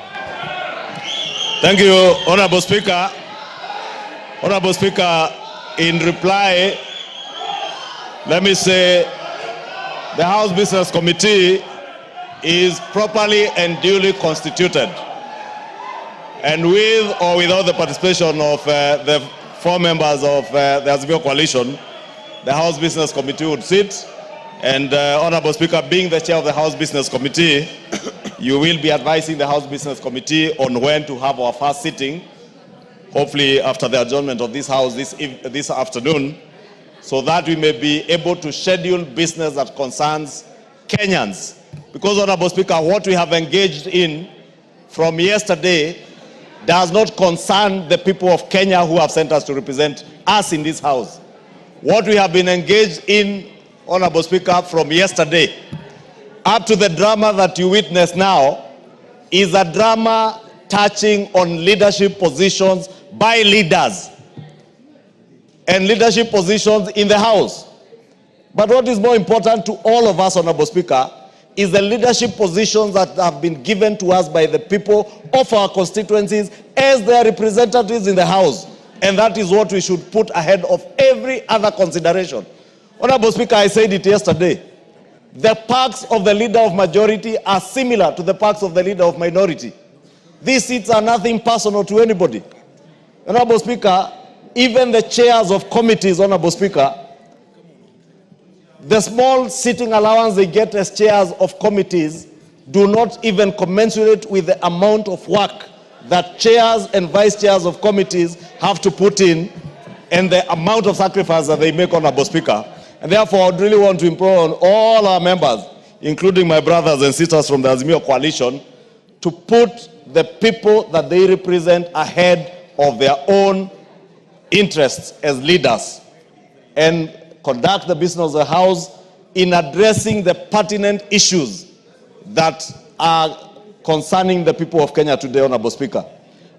Thank you, Honorable Speaker. Honorable Speaker, in reply, let me say the House Business Committee is properly and duly constituted. And with or without the participation of the 4 members of the Azimio coalition, the House Business Committee would sit. And Honorable Speaker, being the chair of the House Business Committee, you will be advising the House Business Committee on when to have our first sitting, hopefully after the adjournment of this House this afternoon, so that we may be able to schedule business that concerns Kenyans. Because, Honorable Speaker, what we have engaged in from yesterday does not concern the people of Kenya who have sent us to represent us in this House. What we have been engaged in, Honorable Speaker, from yesterday up to the drama that you witness now is a drama touching on leadership positions by leaders and leadership positions in the House. But what is more important to all of us, Honorable Speaker, is the leadership positions that have been given to us by the people of our constituencies as their representatives in the House. And that is what we should put ahead of every other consideration. Honorable Speaker, I said it yesterday. The perks of the leader of majority are similar to the perks of the leader of minority. These seats are nothing personal to anybody. Honorable Speaker, even the chairs of committees, Honorable Speaker, the small sitting allowance they get as chairs of committees do not even commensurate with the amount of work that chairs and vice chairs of committees have to put in and the amount of sacrifice that they make, Honorable Speaker. And therefore, I would really want to implore on all our members, including my brothers and sisters from the Azimio coalition, to put the people that they represent ahead of their own interests as leaders and conduct the business of the House in addressing the pertinent issues that are concerning the people of Kenya today, Honorable Speaker.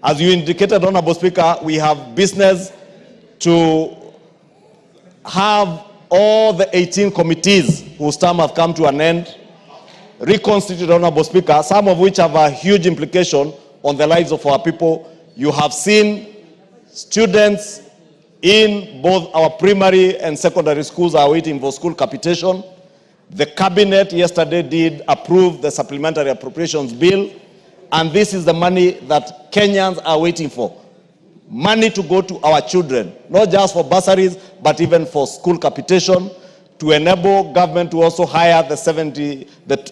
As you indicated, Honorable Speaker, we have business to have all the 18 committees whose term have come to an end reconstituted, Honorable Speaker, some of which have a huge implication on the lives of our people. You have seen students in both our primary and secondary schools are waiting for school capitation. The cabinet yesterday did approve the supplementary appropriations bill, and this is the money that Kenyans are waiting for. Money to go to our children, not just for bursaries, but even for school capitation, to enable government to also hire the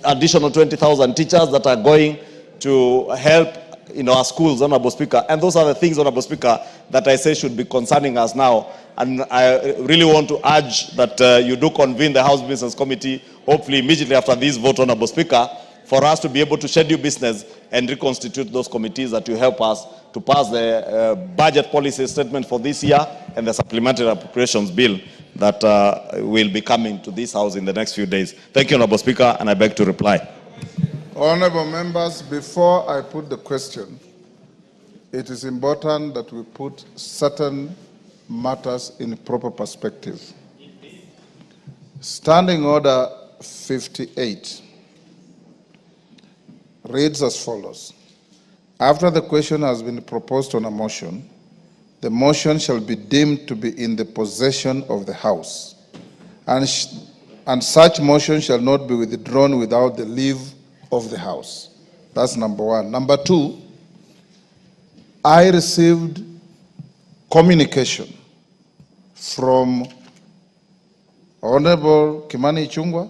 additional 20,000 teachers that are going to help in our schools, Honorable Speaker. And those are the things, Honorable Speaker, that I say should be concerning us now. And I really want to urge that you do convene the House Business Committee, hopefully immediately after this vote, Honorable Speaker, for us to be able to schedule business and reconstitute those committees that will help us to pass the budget policy statement for this year and the supplementary appropriations bill that will be coming to this House in the next few days. Thank you, Honorable Speaker, and I beg to reply. Honorable members, before I put the question, it is important that we put certain matters in proper perspective. Standing Order 58 reads as follows. After the question has been proposed on a motion, the motion shall be deemed to be in the possession of the House, and such motion shall not be withdrawn without the leave of the House. That's number one. Number two, I received communication from Honorable Kimani Ichung'wah,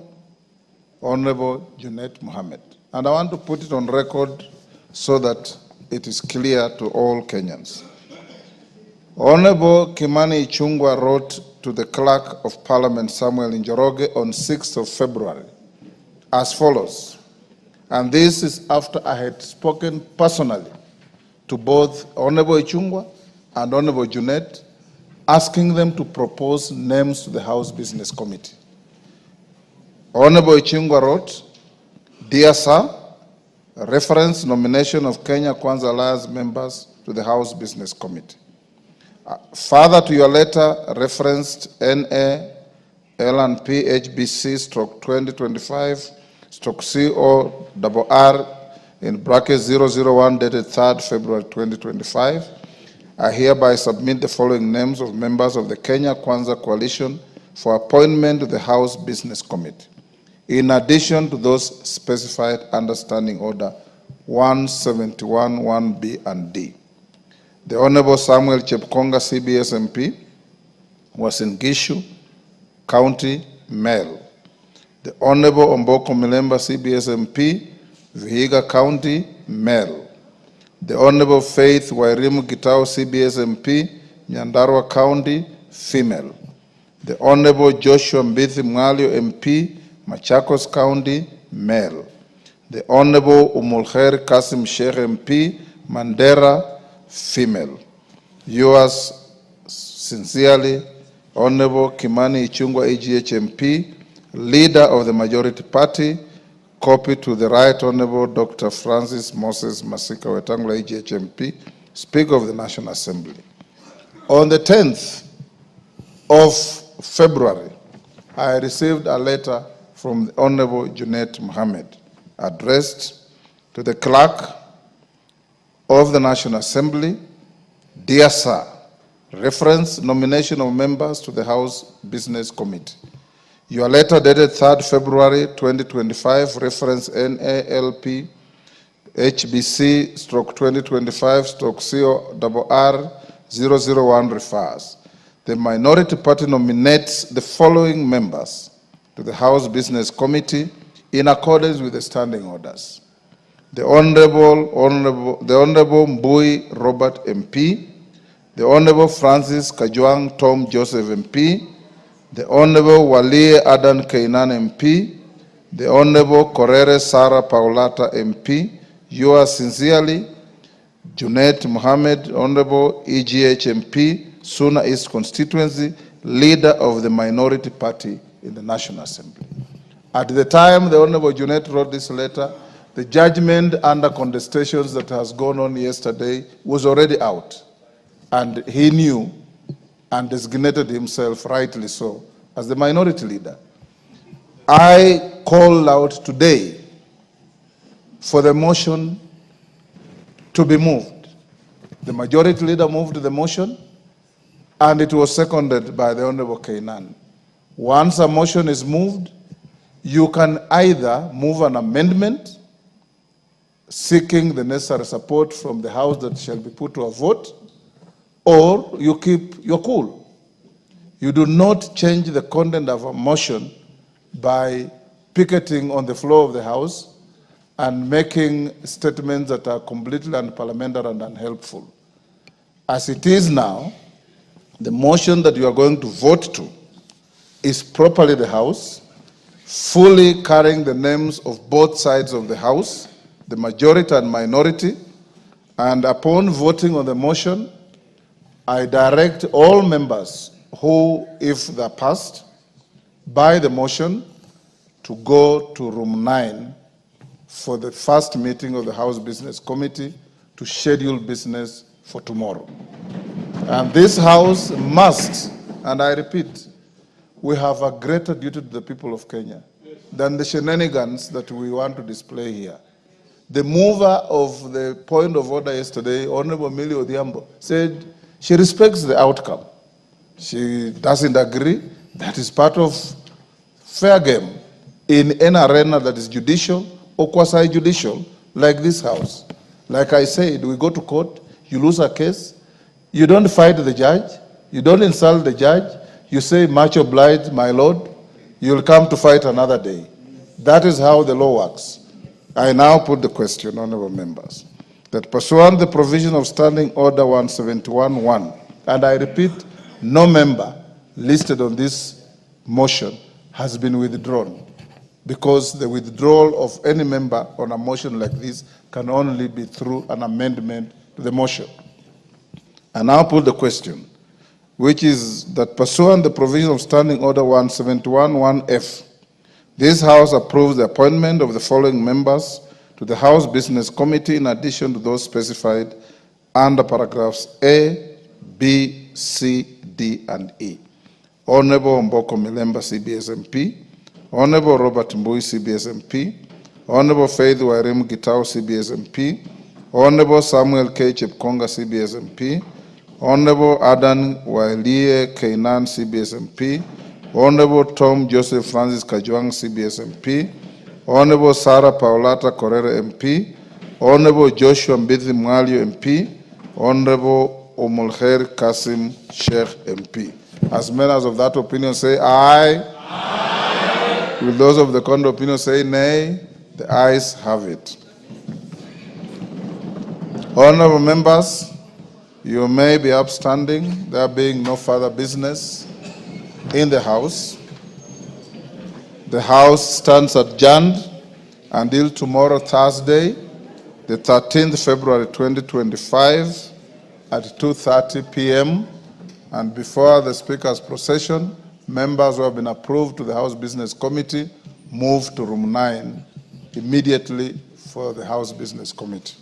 Honorable Junet Mohammed, and I want to put it on record so that it is clear to all Kenyans. Honorable Kimani Ichung'wah wrote to the Clerk of Parliament, Samuel Njoroge, on 6th of February as follows. And this is after I had spoken personally to both Honorable Ichung'wah and Honorable Junet, asking them to propose names to the House Business Committee. Honorable Ichung'wah wrote, Dear Sir, reference nomination of Kenya Kwanza Alliance members to the House Business Committee. Further to your letter referenced NA L&P HBC/2025/CORR in bracket 001 dated 3rd February 2025, I hereby submit the following names of members of the Kenya Kwanza Coalition for appointment to the House Business Committee, in addition to those specified under Standing Order 171, 1B and D. The Honorable Samuel Chepkonga, CBS MP, was in Gishu County, Male. The Honorable Omboko Milemba, CBS MP, Vihiga County, Male. The Honorable Faith Wairimu Gitao, CBS MP, Nyandarua County, female. The Honorable Joshua Mbithi Mwalio MP, Machakos County, male. The Honorable Umulkhair Kasim Sheikh MP, Mandera, female. Yours sincerely, Honorable Kimani Ichung'wah EGH MP, Leader of the Majority Party, copy to the Right Honorable Dr. Francis Moses Masika Wetangula EGH MP, Speaker of the National Assembly. On the 10th of February, I received a letter from the Honorable Junet Mohammed addressed to the Clerk of the National Assembly. Dear Sir, reference nomination of members to the House Business Committee. Your letter dated 3rd February 2025, reference NALP HBC/2025/CORR 001 refers. The minority party nominates the following members to the House Business Committee in accordance with the standing orders. The Honorable Mbui Robert MP, the Honorable Francis Kajwang Tom Joseph MP, the Honorable Walie Adan Kainan MP, the Honorable Korere Sarah Paulata MP, yours sincerely, Junet Mohammed, Honorable EGH MP, Suna East Constituency, Leader of the Minority Party in the National Assembly. At the time the Honorable Junet wrote this letter, the judgment under contestations that has gone on yesterday was already out. And he knew and designated himself, rightly so, as the minority leader. I call out today for the motion to be moved. The majority leader moved the motion, and it was seconded by the Honorable Kainan. Once a motion is moved, you can either move an amendment seeking the necessary support from the House that shall be put to a vote, or you keep your cool. You do not change the content of a motion by picketing on the floor of the House and making statements that are completely unparliamentary and unhelpful. As it is now, the motion that you are going to vote to is properly the House, fully carrying the names of both sides of the House, the majority and minority, and upon voting on the motion, I direct all members who, if they're passed by the motion, to go to room 9 for the first meeting of the House Business Committee to schedule business for tomorrow. And this House must, and I repeat, we have a greater duty to the people of Kenya than the shenanigans that we want to display here. The mover of the point of order yesterday, Honorable Millie Odhiambo, said she respects the outcome. She doesn't agree. That is part of fair game in an arena that is judicial or quasi-judicial, like this House. Like I said, we go to court, you lose a case, you don't fight the judge, you don't insult the judge, you say, much obliged, my lord, you'll come to fight another day. That is how the law works. I now put the question, honorable members, that pursuant to the provision of Standing Order 171(1), and I repeat, no member listed on this motion has been withdrawn, because the withdrawal of any member on a motion like this can only be through an amendment to the motion. I now put the question, which is that pursuant to the provision of Standing Order 171(1)(f), this House approves the appointment of the following members to the House Business Committee in addition to those specified under paragraphs A, B, C, D, and E. Honorable Mboko Milemba, CBS MP, Honorable Robert Mbui, CBS MP, Honorable Faith Wairimu Gitau, CBS MP, Honorable Samuel K. Chepkonga, CBS MP, Honorable Adan Walie Kainan, CBS MP, Honorable Tom Joseph Francis Kajwang, CBS MP, Honorable Sarah Paulata Korere MP, Honorable Joshua Mbithi Mwalio MP, Honorable Omulkhair Kasim Sheikh MP. As members of that opinion say aye. Aye. Will those of the contrary opinion say nay? The ayes have it. Honorable members, you may be upstanding, there being no further business in the House. The House stands adjourned until tomorrow, Thursday, the 13th February 2025 at 2:30 p.m. And before the Speaker's procession, members who have been approved to the House Business Committee move to room 9 immediately for the House Business Committee.